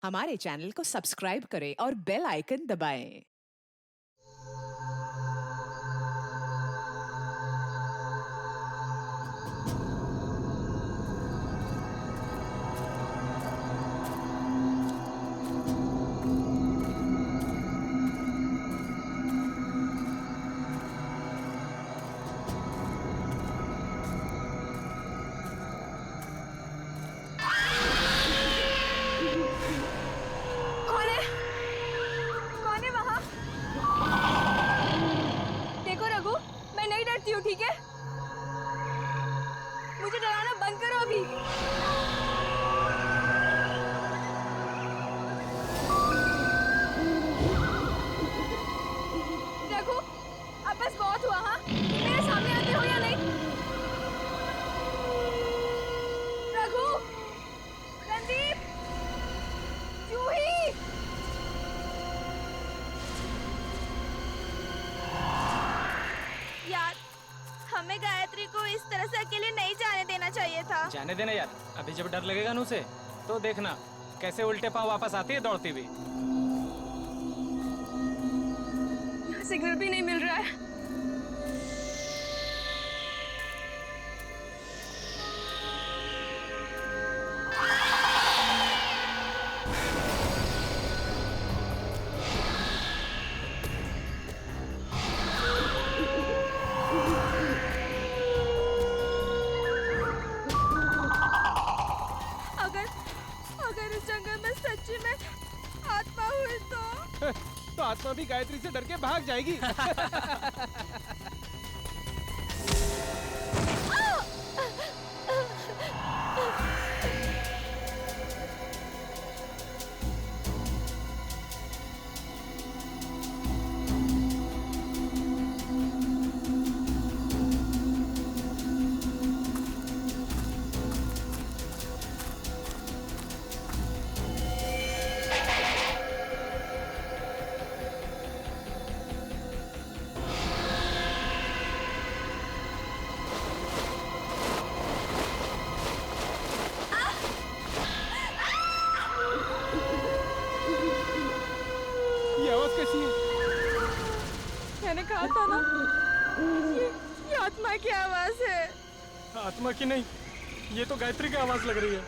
हमारे चैनल को सब्सक्राइब करें और बेल आइकन दबाएं। कौन है? कौन है वहाँ? देखो रघु, मैं नहीं डरती हूँ, ठीक है? मुझे डराना बंद करो अभी। रघु, अब बस बहुत हुआ, हाँ? मेरे सामने आते हो या नहीं? रघु, रणदीप, जूही। यार, हमें गायत्री को इस तरह से अकेले नहीं जाने देना चाहिए था। जाने देना यार, अभी जब डर लगेगा ना उसे तो देखना कैसे उल्टे पांव वापस आती है दौड़ती हुई। यहाँ सिग्नल भी नहीं मिल रहा है। अगर इस जंगल में सच्ची में आत्मा हुई तो आत्मा भी गायत्री से डर के भाग जाएगी। ये आवाज कैसी है? मैंने कहा था ना, ये आत्मा की आवाज है। आत्मा की नहीं, ये तो गायत्री की आवाज लग रही है।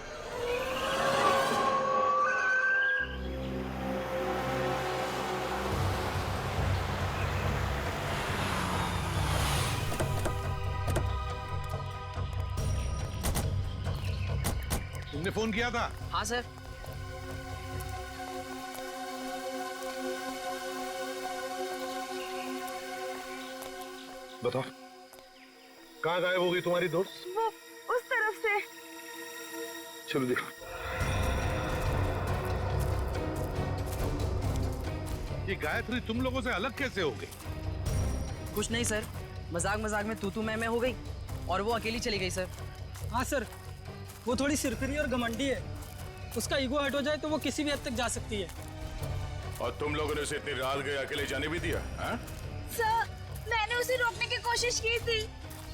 तुमने फोन किया था? हाँ सर। बताओ, कहाँ गायब हो गई तुम्हारी दोस्त? वो उस तरफ से। चलो देखो। ये गायत्री तुम लोगों से अलग कैसे हो गई? कुछ नहीं सर, मजाक मजाक में तू मैं हो गई और वो अकेली चली गई सर। हाँ सर, वो थोड़ी सिरफिरी और घमंडी है। उसका ईगो हट हो जाए तो वो किसी भी हद तक जा सकती है। और तुम लोगों ने उसे इतनी रात गए अकेले जाने भी दिया? हाँ? सर, मैंने उसे रोकने की कोशिश की थी,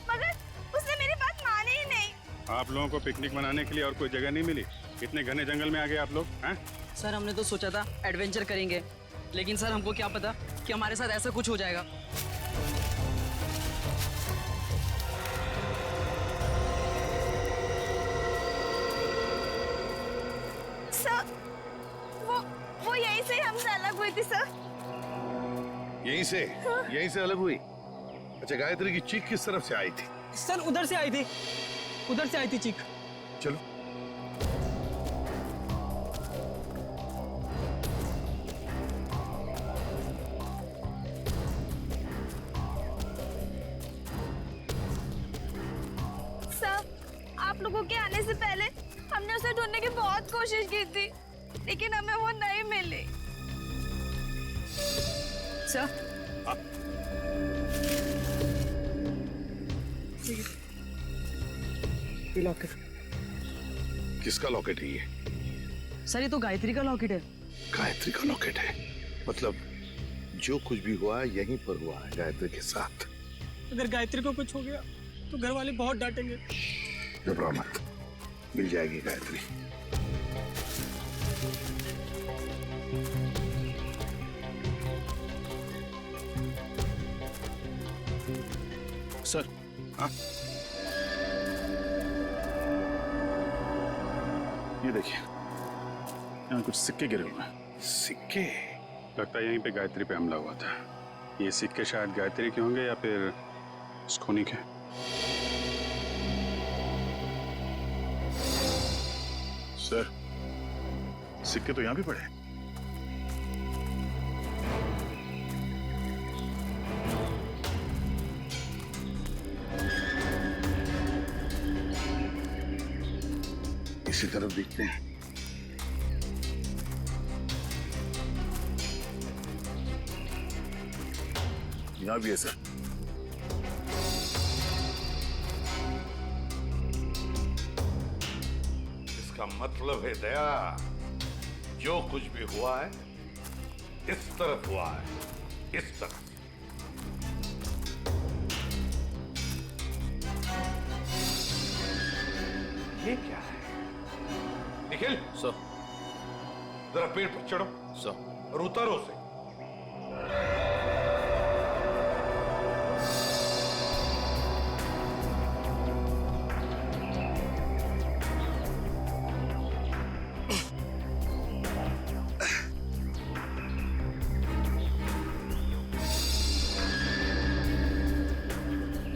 मगर उसने मेरी बात मानी ही नहीं। आप लोगों को पिकनिक मनाने के लिए और कोई जगह नहीं मिली? इतने घने जंगल में आ गए आप लोग? हैं? सर हमने तो सोचा था एडवेंचर करेंगे, लेकिन सर हमको क्या पता कि हमारे साथ ऐसा कुछ हो जाएगा। सर, वो यहीं से हमसे अलग हुई थी सर। यहीं से? यहीं से अलग हुई? अच्छा, गायत्री की चीख किस तरफ से आई थी? सर उधर से आई थी, उधर से आई थी चीख। चलो। सर, आप लोगों के आने से पहले हमने उसे ढूंढने की बहुत कोशिश की थी, लेकिन हमें वो नहीं मिली। सर ये लॉकेट। किसका लॉकेट है ये? सर ये तो गायत्री का लॉकेट है। गायत्री का लॉकेट है? मतलब जो कुछ भी हुआ यहीं पर हुआ है गायत्री के साथ। अगर गायत्री को कुछ हो गया तो घर वाले बहुत डांटेंगे। घबराओ मत, मिल जाएगी गायत्री। सर। हाँ, ये देखिए, यहाँ कुछ सिक्के गिरे हुए हैं। सिक्के? लगता है यहीं पे गायत्री पे हमला हुआ था। ये सिक्के शायद गायत्री के होंगे या फिर स्कोनी के। सर, सिक्के तो यहाँ भी पड़े हैं। इसी तरफ देखते हैं। यहाँ भी है सर। इसका मतलब है दया, जो कुछ भी हुआ है इस तरफ हुआ है, इस तरफ। ये क्या है? निखिल सर। जरा पेड़ पर चढ़ो सर। और उतारो उसे।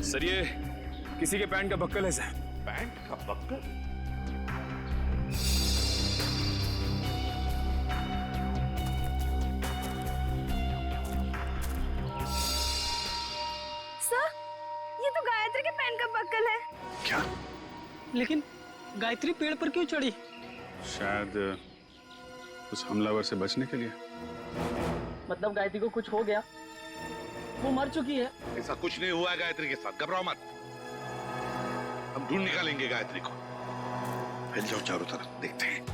सर ये किसी के पैंट का बक्कल है सर। पैंट का बक्कल? सर, ये तो गायत्री के पैंट का बक्कल है। क्या? लेकिन गायत्री पेड़ पर क्यों चढ़ी? शायद उस हमलावर से बचने के लिए। मतलब गायत्री को कुछ हो गया, वो मर चुकी है। ऐसा कुछ नहीं हुआ है गायत्री के साथ, घबराओ मत। हम ढूंढ निकालेंगे गायत्री को। फैल जाओ चारों तरफ, देखते हैं।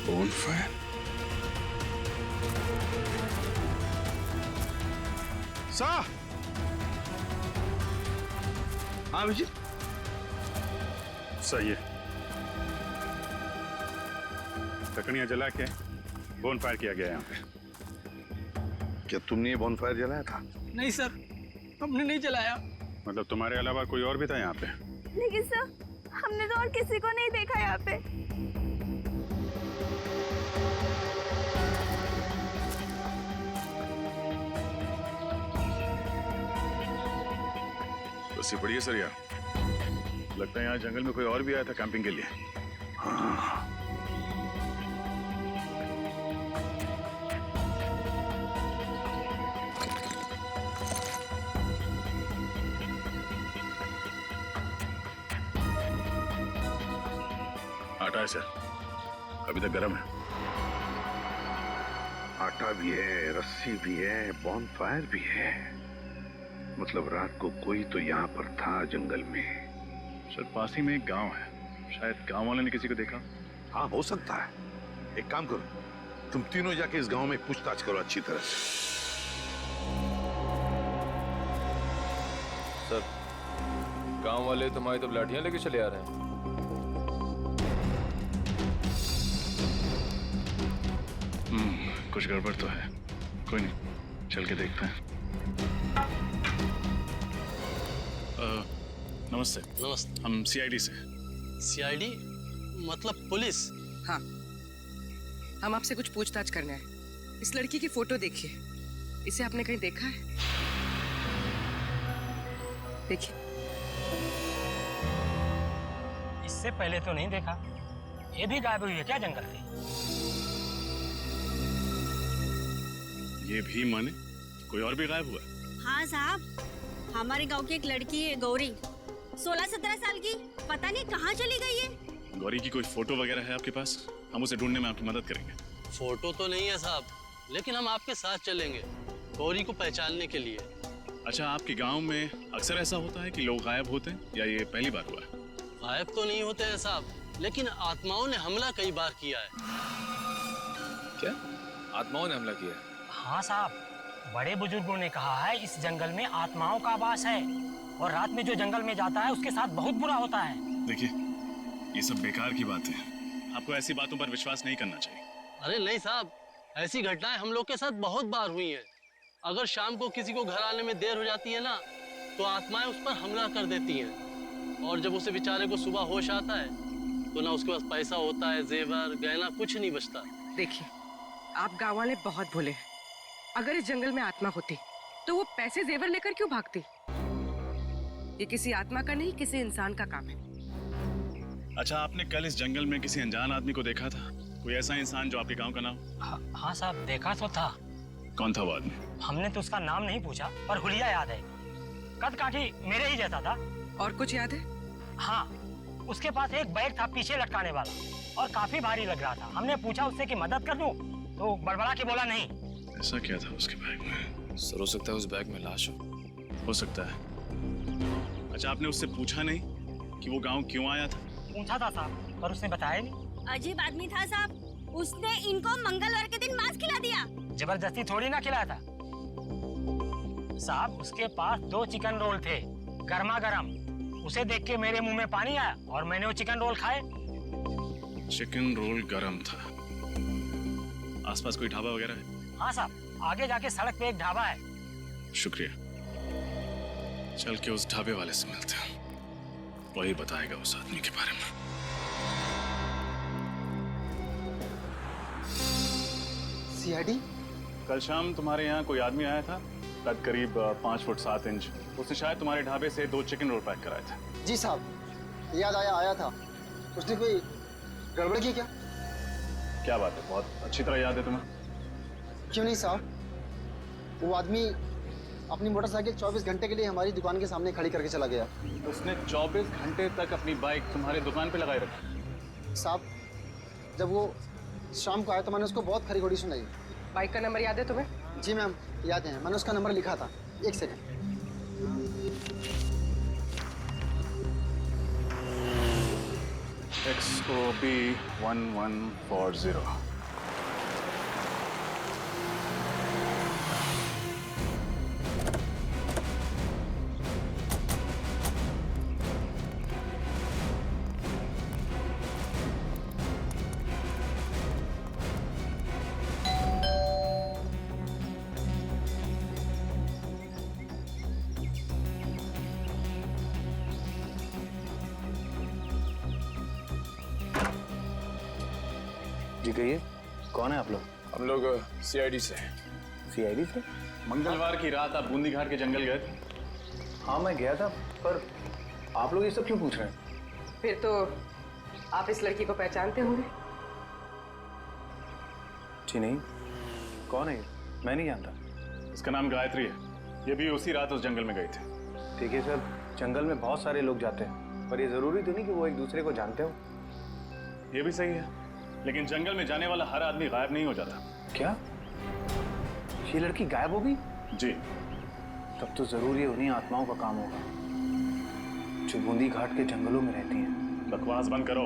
Bonfire? सा! हाँ विजित, सही है। लकड़ियां जला के बोनफायर किया गया यहाँ पे। क्या तुमने ये बॉनफायर जलाया था? नहीं सर, हमने नहीं जलाया। मतलब तुम्हारे अलावा कोई और भी था यहाँ पे? लेकिन सर, हमने तो और किसी को नहीं देखा यहाँ पे। बसी पड़ी है सर यार। लगता है यहाँ जंगल में कोई और भी आया था कैंपिंग के लिए। हाँ। आटा है सर, अभी तक गर्म है। आटा भी है, रस्सी भी है, बॉनफायर भी है। मतलब रात को कोई तो यहाँ पर था जंगल में। सर पास ही में एक गांव है, शायद गांव वाले ने किसी को देखा। हाँ हो सकता है। एक काम करो, तुम तीनों जाके इस गांव में पूछताछ करो अच्छी तरह से। सर गांव वाले तुम्हारी तो लाठियां लेके चले आ रहे हैं। कुछ गड़बड़ तो है। कोई नहीं, चल के देखते हैं। नमस्ते। नमस्ते। हम सीआईडी से। सीआईडी मतलब पुलिस? हाँ, हम आपसे कुछ पूछताछ करना है। इस लड़की की फोटो देखिए, इसे आपने कहीं देखा है? देखिए। इससे पहले तो नहीं देखा। ये भी गायब हुई है क्या जंगल से? ये भी माने कोई और भी गायब हुआ? हाँ साहब, हमारे गांव की एक लड़की है गौरी, 16-17 साल की, पता नहीं कहाँ चली गई है। गौरी की कोई फोटो वगैरह है आपके पास? हम उसे ढूंढने में आपकी मदद करेंगे। फोटो तो नहीं है साहब, लेकिन हम आपके साथ चलेंगे गौरी को पहचानने के लिए। अच्छा, आपके गांव में अक्सर ऐसा होता है कि लोग गायब होते हैं या ये पहली बार हुआ है? गायब तो नहीं होते हैं साहब, लेकिन आत्माओं ने हमला कई बार किया है। क्या आत्माओं ने हमला किया? हाँ साहब, बड़े बुजुर्गों ने कहा है इस जंगल में आत्माओं का वास है और रात में जो जंगल में जाता है उसके साथ बहुत बुरा होता है। देखिए, ये सब बेकार की बात है, आपको ऐसी बातों पर विश्वास नहीं करना चाहिए। अरे नहीं साहब, ऐसी घटनाएं हम लोग के साथ बहुत बार हुई हैं। अगर शाम को किसी को घर आने में देर हो जाती है ना, तो आत्माएं उस पर हमला कर देती हैं। और जब उसे बेचारे को सुबह होश आता है तो ना उसके पास पैसा होता है, जेवर गहना कुछ नहीं बचता। देखिए, आप गाँव वाले बहुत भोले हैं। अगर इस जंगल में आत्मा होती तो वो पैसे जेवर लेकर क्यों भागती? ये किसी आत्मा का नहीं, किसी इंसान का काम है। अच्छा, आपने कल इस जंगल में किसी अनजान आदमी को देखा था? कोई ऐसा इंसान जो आपके गांव का नाम? हाँ साहब, देखा तो था। कौन था वो आदमी? हमने तो उसका नाम नहीं पूछा, पर हुलिया याद है। कद काठी मेरे ही जैसा था। और कुछ याद है? हाँ, उसके पास एक बैग था पीछे लटकाने वाला और काफी भारी लग रहा था। हमने पूछा उससे कि मदद कर दूं, तो बड़बड़ा के बोला नहीं। ऐसा क्या था उसके बैग में? सर, हो सकता है उस बैग में लाश हो सकता है। अच्छा, आपने उससे पूछा नहीं कि वो गांव क्यों आया था? पूछा था साहब, पर उसने बताया नहीं। अजीब आदमी था साहब, उसने इनको मंगलवार के दिन मांस खिला दिया। जबरदस्ती थोड़ी ना खिलाया था साहब। उसके पास 2 चिकन रोल थे, गर्मा गर्म। उसे देख के मेरे मुंह में पानी आया और मैंने वो चिकन रोल खाए। चिकन रोल गरम था। आसपास कोई ढाबा वगैरह है? हाँ साहब, आगे जाके सड़क पे एक ढाबा है। शुक्रिया। चल के उस ढाबे वाले से मिलते हैं, वही बताएगा उस आदमी के बारे में। सीआईडी? कल शाम तुम्हारे यहाँ कोई आदमी आया था, कद करीब 5 फुट 7 इंच। उसने शायद तुम्हारे ढाबे से 2 चिकन रोल पैक कराए थे। जी साहब, याद आया था। उसने कोई गड़बड़ की क्या? क्या बात है, बहुत अच्छी तरह याद है तुम्हें। क्यों नहीं साहब, वो आदमी अपनी मोटरसाइकिल 24 घंटे के लिए हमारी दुकान के सामने खड़ी करके चला गया। उसने 24 घंटे तक अपनी बाइक तुम्हारे दुकान पे लगाए रखी? साहब, जब वो शाम को आया तो मैंने उसको बहुत खरी घोड़ी सुनाई। बाइक का नंबर याद है तुम्हें? जी मैम, याद है, मैंने उसका नंबर लिखा था। एक सेकंड। XOB 1140। जी कहिए, कौन है आप लोग? हम लोग CID से हैं। सीआईडी से? मंगलवार की रात आप बूंदी घाट के जंगल गए थे? हाँ मैं गया था, पर आप लोग ये सब क्यों पूछ रहे हैं? फिर तो आप इस लड़की को पहचानते होंगे। जी नहीं, कौन है ये? मैं नहीं जानता। इसका नाम गायत्री है, ये भी उसी रात उस जंगल में गई थी। ठीक है सर, जंगल में बहुत सारे लोग जाते हैं, पर ये जरूरी तो नहीं कि वो एक दूसरे को जानते हो। ये भी सही है, लेकिन जंगल में जाने वाला हर आदमी गायब नहीं हो जाता। क्या ये लड़की गायब हो गई? जी। तब तो जरूर ये उन्हीं आत्माओं का काम होगा जो बूंदी घाट के जंगलों में रहती हैं। बकवास बंद करो।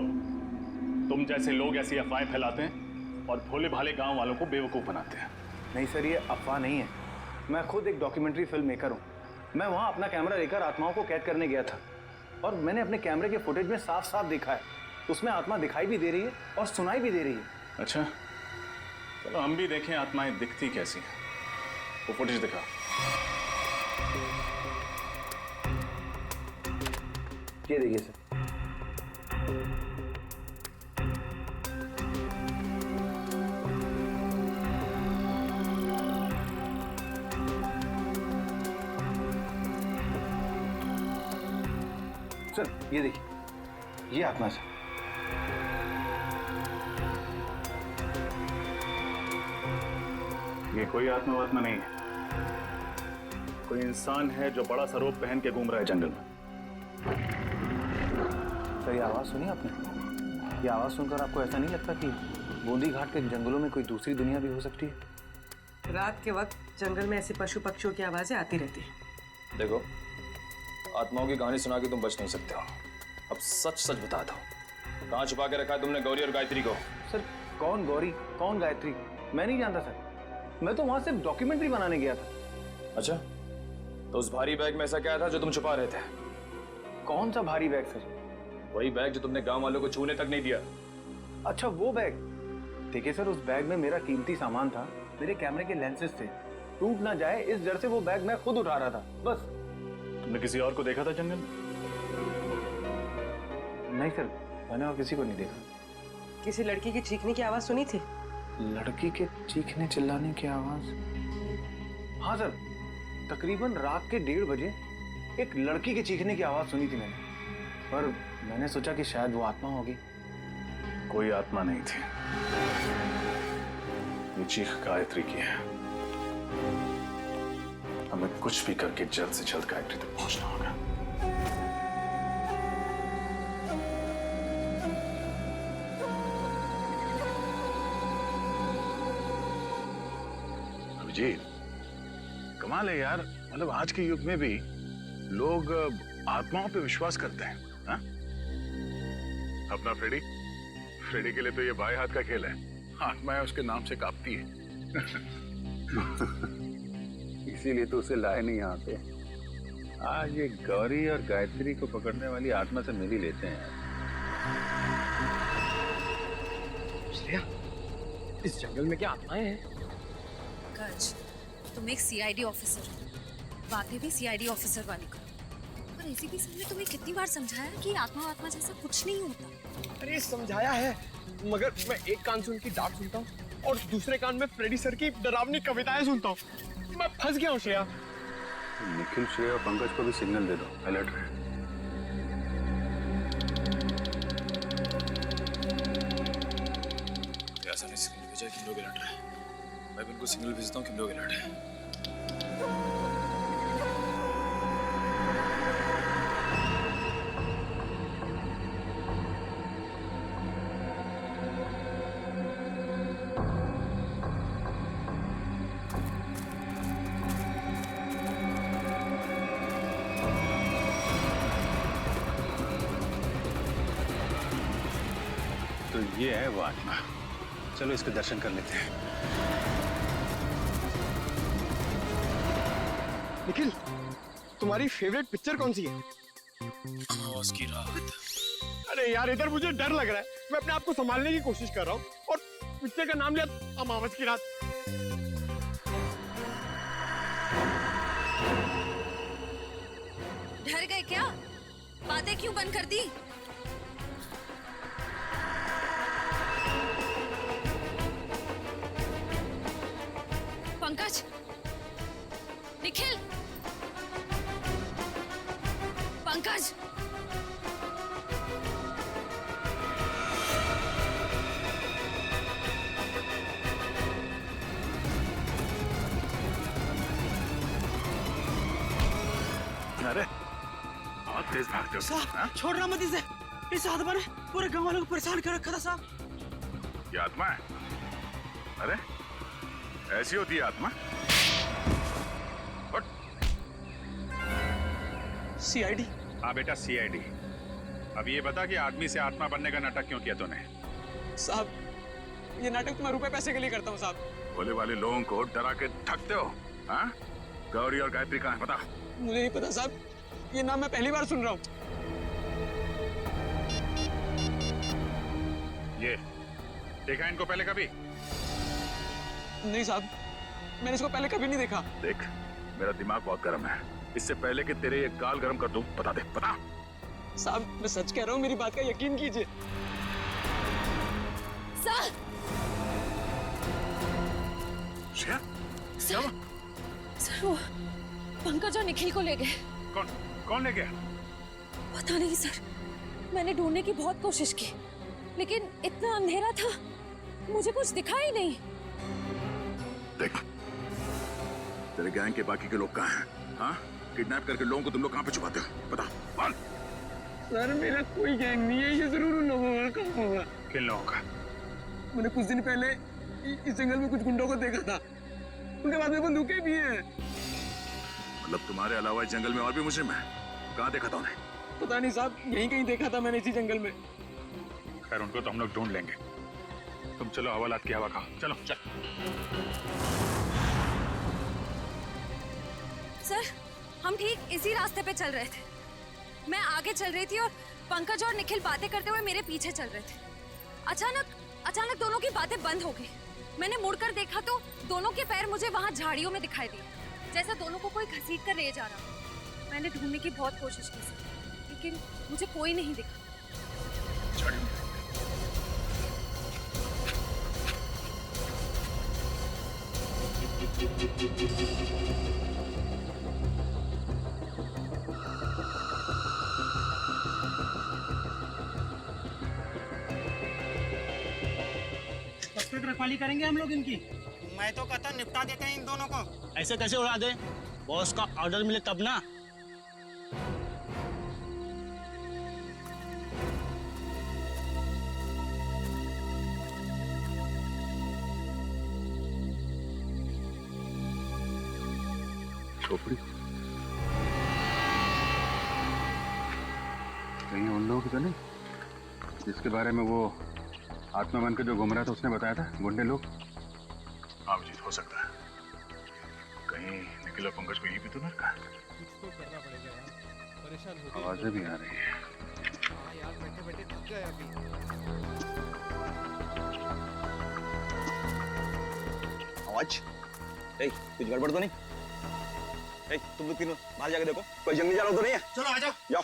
तुम जैसे लोग ऐसी अफवाहें फैलाते हैं और भोले भाले गांव वालों को बेवकूफ बनाते हैं। नहीं सर, ये अफवाह नहीं है। मैं खुद एक डॉक्यूमेंट्री फिल्म मेकर हूँ। मैं वहाँ अपना कैमरा लेकर आत्माओं को कैद करने गया था और मैंने अपने कैमरे के फुटेज में साफ साफ देखा है, उसमें आत्मा दिखाई भी दे रही है और सुनाई भी दे रही है। अच्छा, चलो हम भी देखें आत्माएं दिखती कैसी हैं। वो फुटेज दिखा। ये देखिए सर। सर ये देखिए, ये आत्मा सर। ये कोई आत्मा नहीं है, कोई इंसान है जो बड़ा सा रोब पहन के घूम रहा है जंगल में। सर ये आवाज़ सुनी आपने? ये आवाज़ सुनकर आपको ऐसा नहीं लगता कि बूंदी घाट के जंगलों में कोई दूसरी दुनिया भी हो सकती है? रात के वक्त जंगल में ऐसे पशु पक्षियों की आवाजें आती रहती हैं। देखो, आत्माओं की कहानी सुना के तुम बच नहीं सकते हो। अब सच सच बता दो, कहाँ छुपा के रखा है तुमने गौरी और गायत्री को? सर कौन गौरी कौन गायत्री मैं नहीं जानता सर। मैं तो वहां सिर्फ डॉक्यूमेंट्री बनाने गया था। अच्छा, तो उस भारी बैग में ऐसा क्या था जो तुम छुपा रहे थे? कौन सा भारी बैग सर? वही बैग जो तुमने गांव वालों को छूने तक नहीं दिया। अच्छा वो बैग। देखिए सर, उस बैग में मेरा कीमती सामान था, मेरे कैमरे के लेंसेज थे। टूट ना जाए इस डर से वो बैग मैं खुद उठा रहा था, बस। तुमने किसी और को देखा था जंगल में? नहीं सर, मैंने और किसी को नहीं देखा। किसी लड़की की चीखने की आवाज सुनी थी? लड़की के चीखने चिल्लाने की आवाज? हाँ सर, तकरीबन रात के 1:30 बजे एक लड़की के चीखने की आवाज सुनी थी मैंने, पर मैंने सोचा कि शायद वो आत्मा होगी। कोई आत्मा नहीं थी, ये चीख गायत्री की है। हमें कुछ भी करके जल्द से जल्द गायत्री तक पहुंचना होगा। अभिजीत, कमाल है यार, मतलब आज के युग में भी लोग आत्माओं पे विश्वास करते हैं। हा? अपना फ्रेडी के लिए तो ये बाएं हाथ का खेल है। आत्माएं उसके नाम से कांपती है। इसीलिए तो उसे लाए नहीं यहाँ पे। आज ये गौरी और गायत्री को पकड़ने वाली आत्मा से मिल ही लेते हैं। श्रेया, इस जंगल में क्या आत्माएं हैं? गज, तुम एक सीआईडी ऑफिसर हो, बातें भी सीआईडी ऑफिसर वाली करो। पर एसीपी सर ने तुम्हें कितनी बार समझाया कि आत्मा जैसा कुछ नहीं होता। अरे समझाया है, मगर मैं एक कान से उनकी डांट सुनता हूँ और दूसरे कान में फ्रेडी सर की डरावनी कविताएं सुनता हूँ। मैं फंस गया हूँ श्रेया। निखिल, श्रेया और पंकज को भी सिग्नल दे दो, अलर्ट रहे। ऐसा नहीं सिग्नल भेजा कि लोग अलर्ट रहे। मैं भी उनको सिग्नल भेजता हूँ कि लोग अलर्ट है। तो ये है वो आत्मा। चलो इसके दर्शन कर लेते हैं। निखिल, तुम्हारी फेवरेट पिक्चर कौन सी है? अमावस की रात। अरे यार, इधर मुझे डर लग रहा है। मैं अपने आप को संभालने की कोशिश कर रहा हूँ और पिक्चर का नाम लिया अमावस की रात। डर गए क्या? बातें क्यों बंद कर दी? पंकज, निखिल, पंकज, अरे बहुत तेज भागते हो साहब। छोड़ना मत इसे। इस आत्मा ने पूरे गांव वालों को परेशान कर रखा था साहब। ये आत्मा है? अरे ऐसी होती है आत्मा? सीआईडी? हाँ बेटा, सीआईडी। अब ये बता कि आदमी से आत्मा बनने का नाटक क्यों किया तूने? साहब, ये नाटक तो मैं रुपए पैसे के लिए करता हूँ साहब। भोले वाले लोगों को डरा के थकते हो। हाँ? गौरी और गायत्री कहाँ है पता? मुझे नहीं पता साहब, ये नाम मैं पहली बार सुन रहा हूँ। ये देखा इनको पहले कभी? नहीं साहब, मैंने इसको पहले कभी नहीं देखा। देख, मेरा दिमाग बहुत गर्म है। इससे पहले कि तेरे ये गाल गर्म कर दूं, बता दे, बता। साहब, मैं सच कह रहा हूँ, मेरी बात का यकीन कीजिए। सर, सर वो पंकज और निखिल को ले गए। कौन ले गया? पता नहीं सर, मैंने ढूंढने की बहुत कोशिश की, लेकिन इतना अंधेरा था, मुझे कुछ दिखा ही नहीं। देख, तेरे गैंग के बाकी के लोग कहाँ हैं? हाँ? किडनैप करके लोगों को तुम लोग कहाँ पे छुपाते हो? बता, बोल। सर मेरा कोई गैंग नहीं है, ये जरूर उन लोगों का काम होगा। किन लोगों का? मैंने कुछ दिन पहले इस जंगल में कुछ गुंडों को देखा था, उनके पास में बंदूकें भी हैं। मतलब तुम्हारे अलावा इस जंगल में और भी मुजरिम है? कहाँ देखा था उन्हें? पता नहीं साहब, यहीं कहीं देखा था मैंने इसी जंगल में। खैर उनको तो हम लोग ढूंढ लेंगे, तुम चलो हवालात की हवा खाओ। चलो चल। सर हम ठीक इसी रास्ते पे चल रहे थे, मैं आगे चल रही थी और पंकज और निखिल बातें करते हुए मेरे पीछे चल रहे थे। अचानक दोनों की बातें बंद हो गई। मैंने मुड़कर देखा तो दोनों के पैर मुझे वहां झाड़ियों में दिखाई दिए, जैसे दोनों को कोई घसीट कर ले जा रहा। मैंने ढूंढने की बहुत कोशिश की सर, लेकिन मुझे कोई नहीं दिखा। रखवाली करेंगे हम लोग इनकी। मैं तो कहता निपटा देते हैं इन दोनों को। ऐसे कैसे उड़ा दे? बॉस का ऑर्डर मिले तब ना। खोपड़ी कहीं उन लोगों की तो नहीं जिसके बारे में वो आत्मा बनकर जो घूम रहा था उसने बताया था, गुंडे लोग? हाँ अभिजीत, हो सकता है कहीं निखिल और पंकज को यही भी तो ना रखा। कुछ तो करना पड़ेगा यार, परेशान हो गए। आवाजें भी आ रही है। हाँ यार, बैठे बैठे थक गए अभी। आवाज, कुछ गड़बड़ तो नहीं? तुम लोग तीनों बाहर जाके देखो, कोई जंगली जानवर तो नहीं है? चलो आ जाओ। जाओ।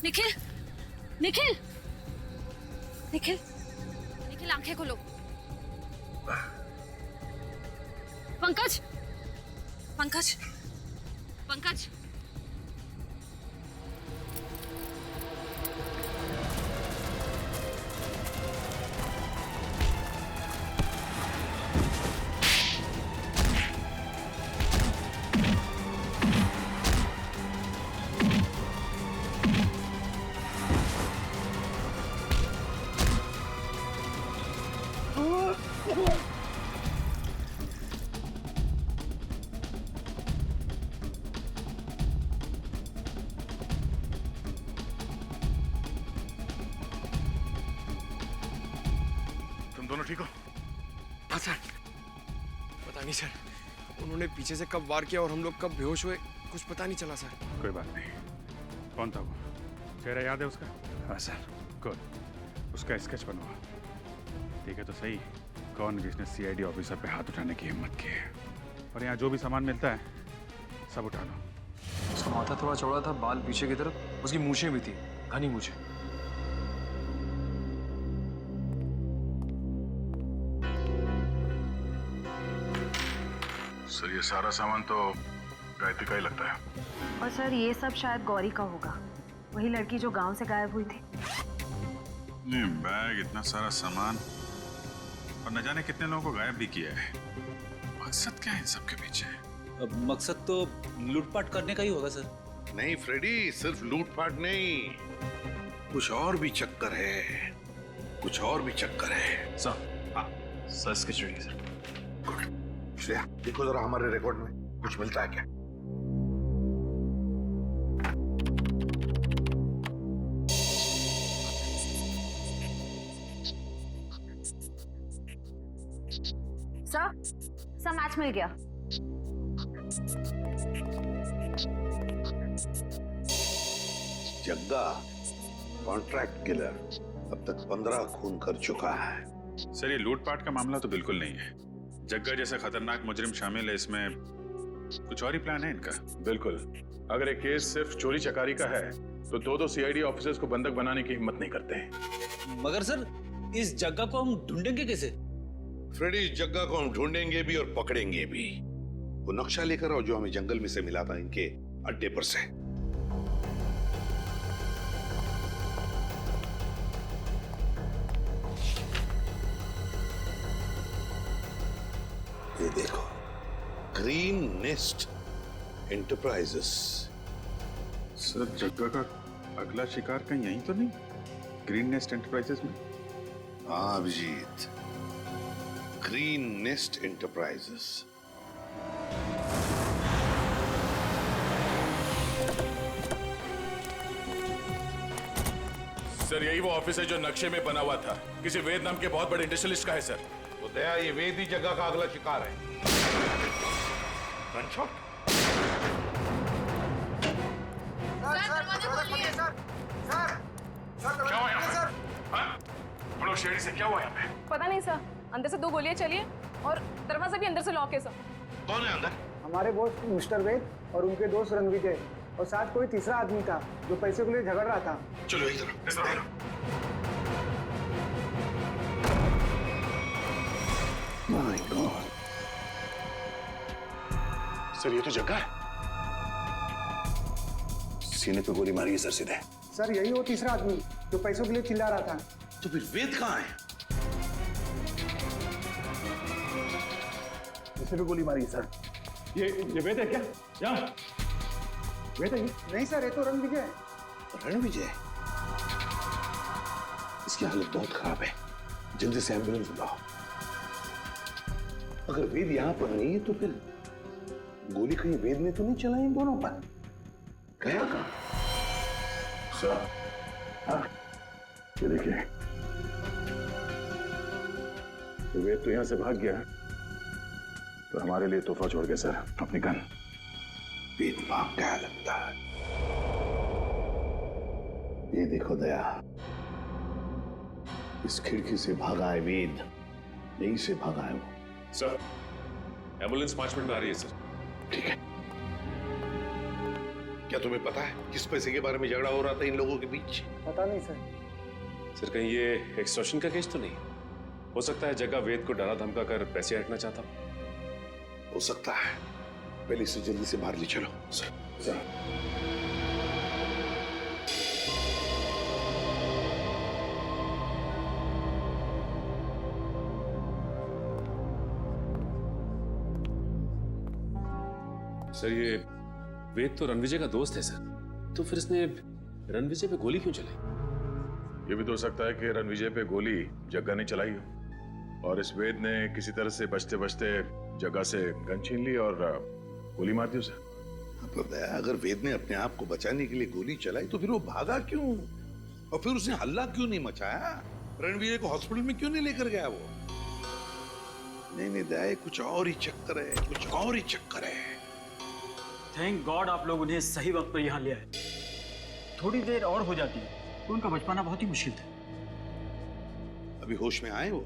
निखिल, निखिल, निखिल, निखिल आंखें खोलो। पंकज, पंकज, पंकज। दोनों ठीक हो? हाँ सर। पता नहीं सर, उन्होंने पीछे से कब वार किया और हम लोग कब बेहोश हुए, कुछ पता नहीं चला सर। कोई बात नहीं। कौन था वो? चेहरा याद है उसका? हाँ सर। गुड, उसका स्केच बनवा। ठीक है तो सही, कौन जिसने सीआईडी ऑफिसर पे हाथ उठाने की हिम्मत की है। और यहाँ जो भी सामान मिलता है सब उठा लो। उसका माथा थोड़ा चौड़ा था, बाल पीछे की तरफ, उसकी मूछें भी थी, घनी मूछें। सर ये सारा सामान तो गायत्री का ही लगता है। और सर ये सब शायद गौरी का होगा, वही लड़की जो गांव से गायब हुई थी। नहीं, बैग, इतना सारा सामान और न जाने कितने लोगों को गायब भी किया है। मकसद क्या है इन सब के पीछे? अब मकसद तो लूटपाट करने का ही होगा सर। नहीं फ्रेडी, सिर्फ लूटपाट नहीं, कुछ और भी चक्कर है, कुछ और भी चक्कर है। सर, हाँ sir, sketch ready sir. Shreya देखो जरा हमारे रिकॉर्ड में कुछ मिलता है क्या? सर मैच मिल गया। जग्गा, कॉन्ट्रैक्ट किलर अब तक 15 खून कर चुका है। सर ये लूटपाट का मामला तो बिल्कुल नहीं है। जग्गा जैसा खतरनाक मुजरिम शामिल है इसमें, कुछ और ही प्लान है इनका। बिल्कुल, अगर एक केस सिर्फ चोरी चकारी का है तो दो सीआईडी ऑफिसर्स को बंधक बनाने की हिम्मत नहीं करते। मगर सर इस जग्गा को हम ढूंढेंगे कैसे? फ्रेडी, इस जग्गा को हम ढूंढेंगे भी और पकड़ेंगे भी। वो नक्शा लेकर आओ जो हमें जंगल में से मिला था इनके अड्डे पर से। ये देखो, ग्रीन नेस्ट एंटरप्राइजेस। सर जग्गा का अगला शिकार कहीं यहीं तो नहीं? ग्रीन नेस्ट एंटरप्राइजेस में? हाँ Abhijit, Green Nest Enterprises. Sir यही वो ऑफिस है जो नक्शे में बना हुआ था, किसी वेद नाम के बहुत बड़े इंडस्ट्रियलिस्ट का है सर। तो दया, ये वेद ही जगह का अगला शिकार है। गनशॉट। क्या हुआ यहाँ पे? हाँ? हम लोग शेरी से क्या हुआ यहाँ पे? पता नहीं सर, अंदर से 2 गोलियां चली है और दरवाजा भी अंदर से लॉक है सर। कौन है अंदर? हमारे बॉस मिस्टर वेद और उनके दोस्त रणविजय और साथ कोई तीसरा आदमी था जो पैसे के लिए झगड़ रहा था। चलो एक तरफ। माय गॉड, सर ये तो जग्गा है। सीने पे गोली मारी है सर सीधे। सर यही वो तीसरा आदमी जो पैसों के लिए चिल्ला रहा था। तो फिर वेद कहाँ है? इसे भी गोली मारी है सर। ये वेद है क्या? यहाँ वेद है? नहीं सर, ये तो रणविजय है। रणविजय? इसकी हालत बहुत खराब है, जल्दी से एम्बुलेंस बुलाओ। अगर वेद यहाँ पर नहीं है तो फिर गोली कहीं वेद ने तो नहीं चलाई इन दोनों पर? गया कहाँ? सर हाँ, ये देखिए, वेद तो यहाँ से भाग गया तो हमारे लिए तोहफा छोड़ गया सर, अपनी गन। वेद भाग गया लगता है। ये देखो दया, इस खिड़की से भागा है वेद, यहीं से भागा है वो। सर एम्बुलेंस 5 मिनट में आ रही है सर। ठीक है। क्या तुम्हें पता है किस पैसे के बारे में झगड़ा हो रहा था इन लोगों के बीच? पता नहीं सर। सर कहीं ये एक्सटॉर्शन का केस तो नहीं? हो सकता है जगह वेद को डरा धमका कर पैसे हटना चाहता हो सकता है। पहले इसे जल्दी से बाहर ले चलो। सर। सर ये वेद तो रणविजय का दोस्त है सर, तो फिर इसने रणविजय पे गोली क्यों चलाई? ये भी तो हो सकता है कि रणविजय पे गोली जग्गा ने चलाई हो और इस वेद ने किसी तरह से बचते बचते जग्गा से गन छीन ली और गोली मार दी उसे। अगर वेद ने अपने आप को बचाने के लिए गोली चलाई तो फिर वो भागा क्यों? और फिर उसने हल्ला क्यों नहीं मचाया? रणविजय को हॉस्पिटल में क्यों नहीं लेकर गया वो? नहीं दया, कुछ और ही चक्कर है, कुछ और ही चक्कर है। थैंक गॉड आप लोग उन्हें सही वक्त पर यहाँ ले आए। थोड़ी देर और हो जाती तो उनका बच पाना बहुत ही मुश्किल था। अभी होश में आए वो?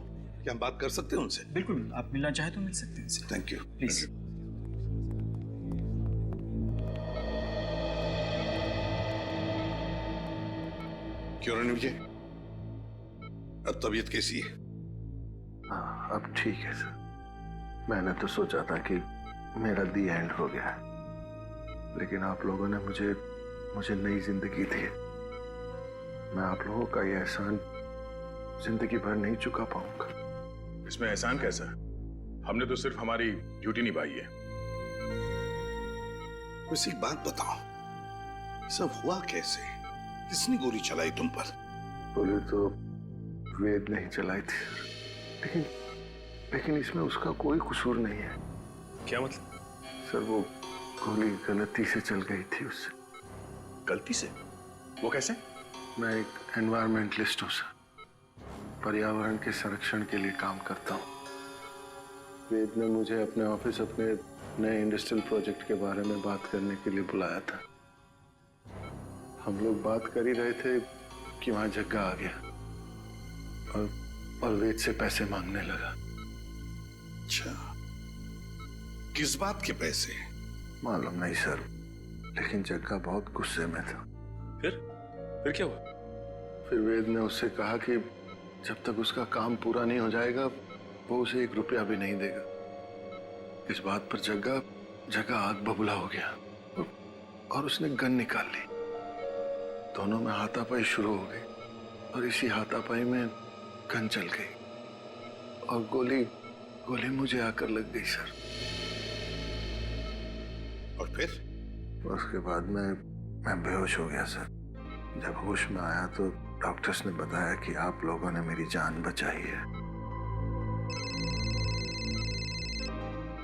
क्या हम बात कर सकते हैं उनसे? बिल्कुल, आप मिलना चाहे तो मिल सकते हैं। Thank you. प्लीज। क्यों रणविजय, अब तबीयत कैसी है? हाँ अब ठीक है सर। मैंने तो सोचा था कि मेरा दी एंड हो गया, लेकिन आप लोगों ने मुझे नई जिंदगी दी। मैं आप लोगों का ये एहसान जिंदगी भर नहीं चुका पाऊंगा। इसमें एहसान कैसा? हमने तो सिर्फ हमारी ड्यूटी निभाई है। वैसे एक बात बताओ, सब हुआ कैसे? किसने गोली चलाई तुम पर? गोली तो वेद नहीं चलाई थी, लेकिन इसमें उसका कोई कसूर नहीं है। क्या मतलब? सर वो गोली गलती से चल गई थी उससे। गलती से? वो कैसे? मैं एक एनवायरमेंटलिस्ट हूँ सर, पर्यावरण के संरक्षण के लिए काम करता हूँ। वेद ने मुझे अपने ऑफिस अपने नए इंडस्ट्रियल प्रोजेक्ट के बारे में बात करने के लिए बुलाया था। हम लोग बात कर ही रहे थे कि वहां जग्गा आ गया और वेद से पैसे मांगने लगा। अच्छा, किस बात के पैसे? मालूम नहीं सर, लेकिन जग्गा बहुत गुस्से में था। फिर क्या हुआ? फिर वेद ने उससे कहा कि जब तक उसका काम पूरा नहीं हो जाएगा वो उसे 1 रुपया भी नहीं देगा। इस बात पर जग्गा आग बबूला हो गया और उसने गन निकाल ली। दोनों में हाथापाई शुरू हो गई और इसी हाथापाई में गन चल गई और गोली मुझे आकर लग गई सर। और फिर? उसके बाद मैं बेहोश हो गया सर। जब होश में आया तो डॉक्टर्स ने बताया कि आप लोगों ने मेरी जान बचाई है।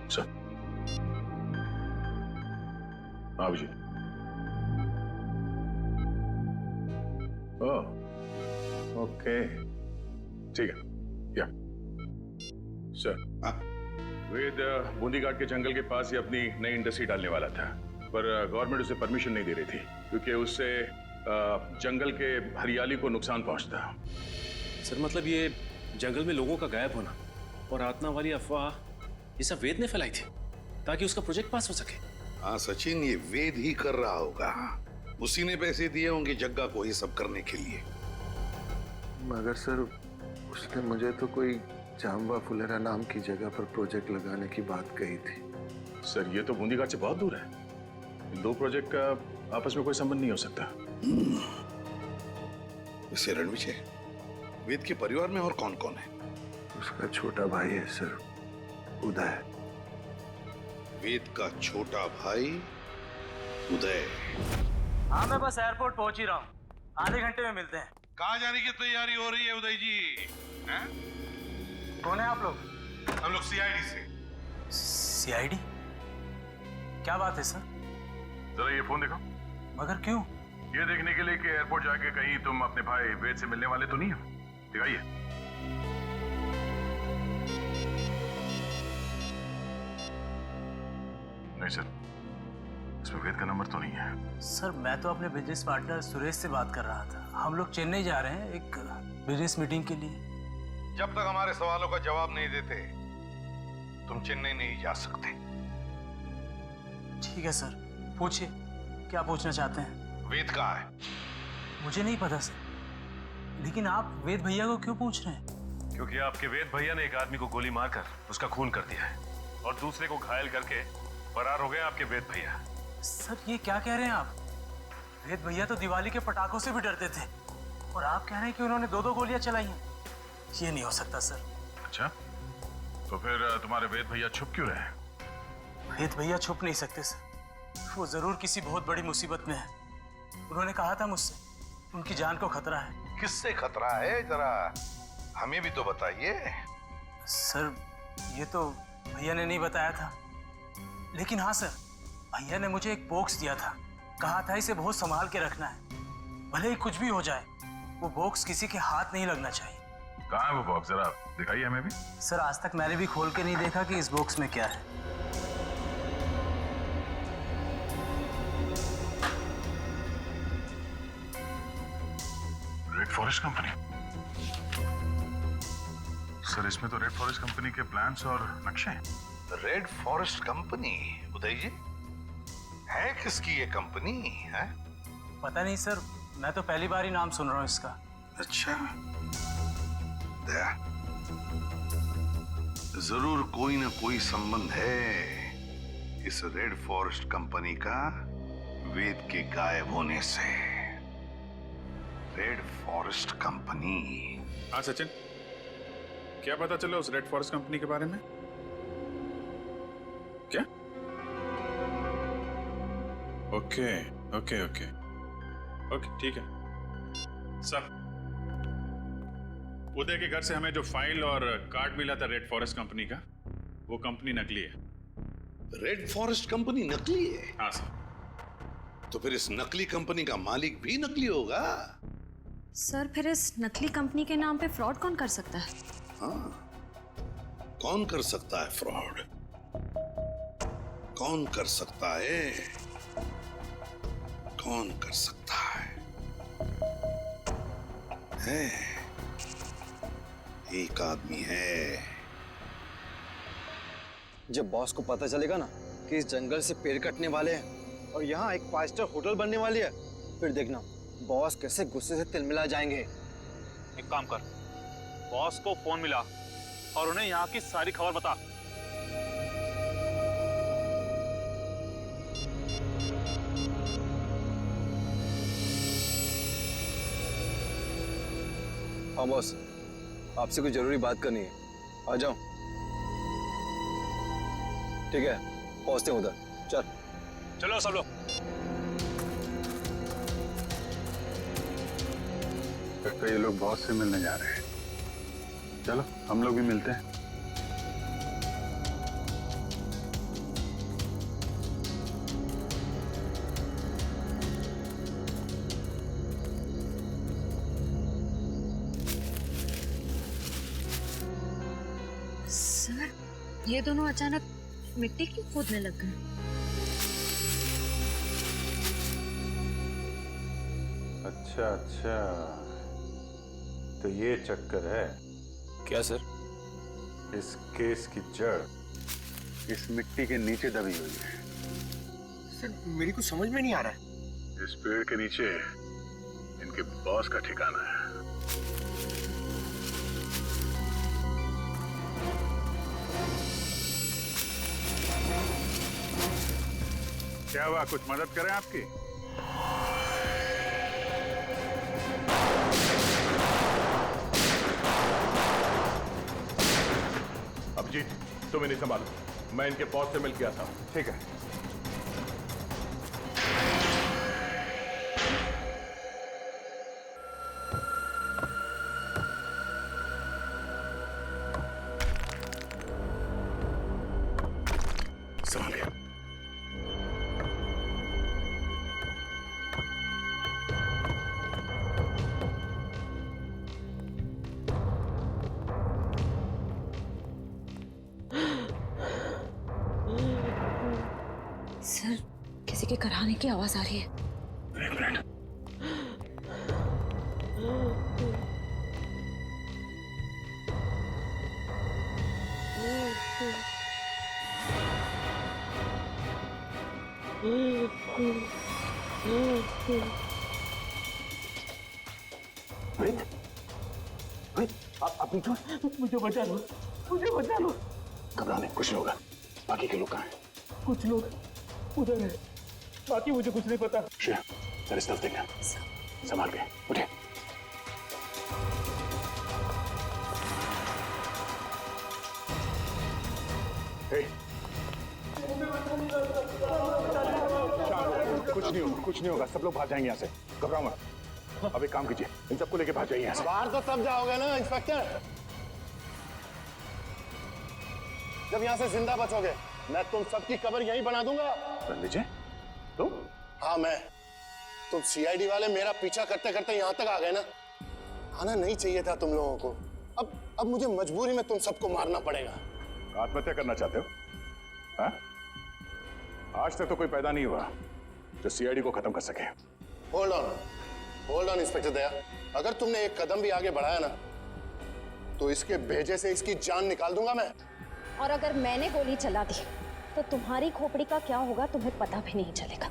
सर आप जी। ओके ठीक है। या सर, वेद बूंदी घाट के जंगल के पास ही अपनी नई इंडस्ट्री डालने वाला था, पर गवर्नमेंट उसे परमिशन नहीं दे रही थी क्योंकि उससे जंगल के हरियाली को नुकसान पहुंचता। सर मतलब ये जंगल में लोगों का गायब होना और आत्मा वाली अफवाह ये सब वेद ने फैलाई थी ताकि उसका प्रोजेक्ट पास हो सके। हाँ सचिन, ये वेद ही कर रहा होगा। उसी ने पैसे दिए होंगे जग्गा को ये सब करने के लिए। मगर सर उसने मुझे तो कोई जाम्बा फुलेरा नाम की जगह पर प्रोजेक्ट लगाने की बात कही थी। सर ये तो बूंदी घाट से बहुत दूर है। इन 2 प्रोजेक्ट का आपस में कोई संबंध नहीं हो सकता। वैसे रणविजय, वेद के परिवार में और कौन कौन है? उसका छोटा भाई है सर, उदय। वेद का छोटा भाई उदय। हाँ मैं बस एयरपोर्ट पहुंच ही रहा हूँ, आधे घंटे में मिलते हैं। कहाँ जाने की तैयारी हो रही है उदय जी? हैं? कौन है आप लोग? हम लोग सीआईडी से। सीआईडी? क्या बात है सर? जरा ये फोन देखो। मगर क्यों? ये देखने के लिए कि एयरपोर्ट जाके कहीं तुम अपने भाई वेद से मिलने वाले तो नहीं हो। दिखाइए। नहीं सर, इसमें वेद का नंबर तो नहीं है। सर मैं तो अपने बिजनेस पार्टनर सुरेश से बात कर रहा था। हम लोग चेन्नई जा रहे हैं एक बिजनेस मीटिंग के लिए। जब तक हमारे सवालों का जवाब नहीं देते तुम चेन्नई नहीं जा सकते। ठीक है सर, पूछिए क्या पूछना चाहते हैं। वेद कहाँ है? मुझे नहीं पता सर, लेकिन आप वेद भैया को क्यों पूछ रहे हैं? क्योंकि आपके वेद भैया ने एक आदमी को गोली मारकर उसका खून कर दिया है और दूसरे को घायल करके फरार हो गए आपके वेद भैया। सर ये क्या कह रहे हैं आप? वेद भैया तो दिवाली के पटाखों से भी डरते थे और आप कह रहे हैं कि उन्होंने 2-2 गोलियां चलाई हैं। ये नहीं हो सकता सर। अच्छा, तो फिर तुम्हारे वेद भैया छुप क्यों रहे? वेद भैया छुप नहीं सकते सर, वो जरूर किसी बहुत बड़ी मुसीबत में है। उन्होंने कहा था मुझसे उनकी जान को खतरा है। किससे खतरा है, जरा हमें भी तो बताइए। सर ये तो भैया ने नहीं बताया था, लेकिन हाँ सर भैया ने मुझे एक बॉक्स दिया था, कहा था इसे बहुत संभाल के रखना है, भले ही कुछ भी हो जाए वो बॉक्स किसी के हाथ नहीं लगना चाहिए। कहाँ है वो बॉक्स, जरा दिखाइए हमें भी। सर आज तक मैंने भी खोल के नहीं देखा कि इस बॉक्स में क्या है। Red forest company. सर इसमें तो रेड फॉरेस्ट कंपनी के प्लान्स और नक्शे हैं। Red forest company? Uday ji, है किसकी ये कंपनी है? पता नहीं सर, मैं तो पहली बार ही नाम सुन रहा हूँ इसका। अच्छा, दया, जरूर कोई ना कोई संबंध है इस रेड फॉरेस्ट कंपनी का वेद के गायब होने से। Red forest company. हाँ सचिन, क्या पता चला उस रेड फॉरेस्ट कंपनी के बारे में? क्या? ओके ओके ओके ओके ठीक है सर। उदय के घर से हमें जो फाइल और कार्ड मिला था रेड फॉरेस्ट कंपनी का, वो कंपनी नकली है। रेड फॉरेस्ट कंपनी नकली है? हाँ सर। तो फिर इस नकली कंपनी का मालिक भी नकली होगा? सर फिर इस नकली कंपनी के नाम पे फ्रॉड कौन कर सकता है? हाँ, कौन कर सकता है फ्रॉड? कौन कर सकता है? कौन कर सकता है? है, एक आदमी है। जब बॉस को पता चलेगा ना कि इस जंगल से पेड़ कटने वाले हैं और यहाँ एक 5 स्टार होटल बनने वाली है, फिर देखना बॉस कैसे गुस्से से तिलमिला जाएंगे। एक काम कर, बॉस को फोन मिला और उन्हें यहाँ की सारी खबर बता। हाँ बॉस, आपसे कुछ जरूरी बात करनी है, आ जाओ। ठीक है, पहुंचते हैं उधर। चल चलो सब लोग। लगता है ये लोग बॉस से मिलने जा रहे हैं। चलो हम लोग भी मिलते हैं। सर, ये दोनों अचानक मिट्टी क्यों खोदने लग गए? अच्छा अच्छा, तो ये चक्कर है क्या सर? इस केस की जड़ इस मिट्टी के नीचे दबी हुई है। सर मेरी कुछ समझ में नहीं आ रहा है। इस पेड़ के नीचे इनके बॉस का ठिकाना है। क्या हुआ, कुछ मदद करें आपकी? अभिजीत, तुम इन्हें संभालो, मैं इनके बॉस से मिल के आता हूं। ठीक है। संभालिए। सर, किसी के कराने की आवाज आ रही है। एक मिनट। आप क्यों? मुझे बचा लो, मुझे बचा लो। घबराने, कुछ नहीं होगा। बाकी के लोग कहाँ हैं? कुछ लोग उधर है, बाकी मुझे कुछ नहीं पता। श्रेया, तेरे तरफ देखना, संभाल के उठे। कुछ नहीं होगा, कुछ नहीं होगा, सब लोग भाग जाएंगे यहाँ से। घबराओ मत। अब एक काम कीजिए, इन सबको लेके भाग जाइए यहाँ से। बाहर तो तब जाओगे ना इंस्पेक्टर, जब यहाँ से जिंदा बचोगे। मैं तुम सबकी कब्र यहीं बना दूंगा। रणविजय, तुम? हाँ मैं। तुम सीआईडी वाले मेरा पीछा करते करते यहाँ तक आ गए ना। आना नहीं चाहिए था तुम लोगों को। अब मुझे मजबूरी में तुम सबको मारना पड़ेगा। आत्महत्या करना चाहते हो? हाँ? आज तक तो कोई पैदा नहीं हुआ जो सीआईडी को खत्म कर सके। होल्ड ऑन इंस्पेक्टर दया, अगर तुमने एक कदम भी आगे बढ़ाया ना तो इसके भेजे से इसकी जान निकाल दूंगा मैं। और अगर मैंने गोली चला दी तो तुम्हारी खोपड़ी का क्या होगा तुम्हें पता भी नहीं चलेगा।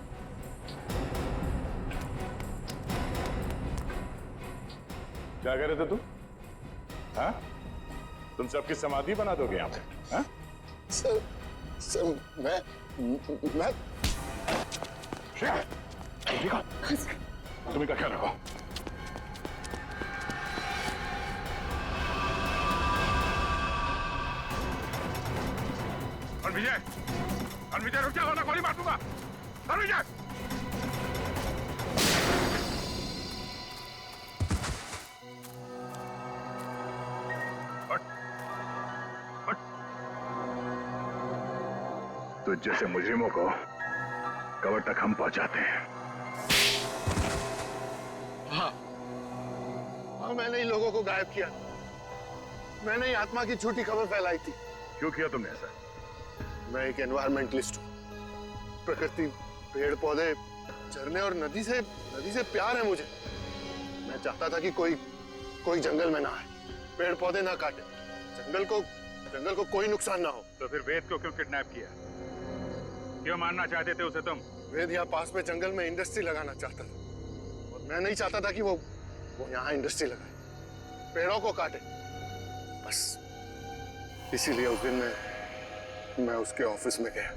क्या कह रहे थे तुम? हाँ? तुम सबकी समाधि बना दोगे यहाँ पे? हाँ? सर मैं श्रेया, ठीक है? तुम इनका ख्याल रखो। रणविजय रुक जा, वरना गोली मार दूंगा। रणविजय! तो जैसे मुजरिमों को कब्र तक हम पहुंचाते हैं। हाँ, मैंने ही लोगों को गायब किया। मैंने ही आत्मा की झूठी खबर फैलाई थी। क्यों किया तुमने ऐसा? मैं एक एनवायरमेंटलिस्ट हूँ। प्रकृति, पेड़ पौधे, झरने और नदी से प्यार है मुझे। मैं चाहता था कि कोई कोई जंगल में ना आए, पेड़ पौधे ना काटे, जंगल को कोई नुकसान ना हो। तो फिर वेद को क्यों किडनैप किया? क्यों मारना चाहते थे उसे तुम? वेद यहाँ पास में जंगल में इंडस्ट्री लगाना चाहता था और मैं नहीं चाहता था कि वो यहाँ इंडस्ट्री लगाए, पेड़ों को काटे। बस इसीलिए उस दिन मैं उसके ऑफिस में गया।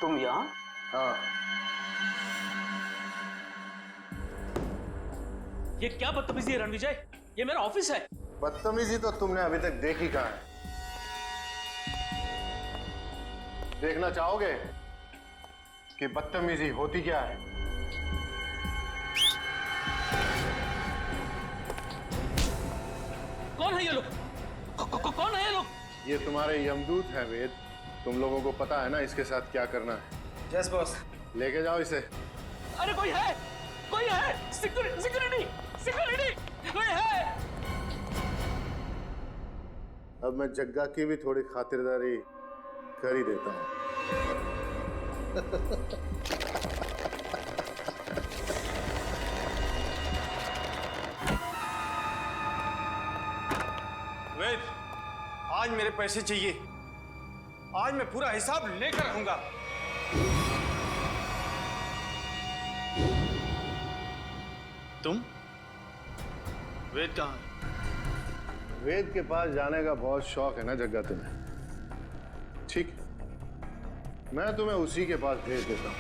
तुम यहाँ? हाँ। ये क्या बदतमीजी है रणविजय? ये मेरा ऑफिस है। बदतमीजी तो तुमने अभी तक देखी कहाँ है? देखना चाहोगे कि बदतमीजी होती क्या है? कौन है ये लोग? कौन है ये लोग? ये तुम्हारे यमदूत हैं वेद। तुम लोगों को पता है ना इसके साथ क्या करना है? Yes boss. लेके जाओ इसे। अरे कोई है सिक्योरिटी कोई है? अब मैं जग्गा की भी थोड़ी खातिरदारी कर ही देता हूँ। वेद, आज मेरे पैसे चाहिए। आज मैं पूरा हिसाब लेकर रहूंगा। तुम? वेद कहाँ है? वेद के पास जाने का बहुत शौक है ना जग्गा तुम्हें? ठीक, मैं तुम्हें उसी के पास भेज देता हूँ।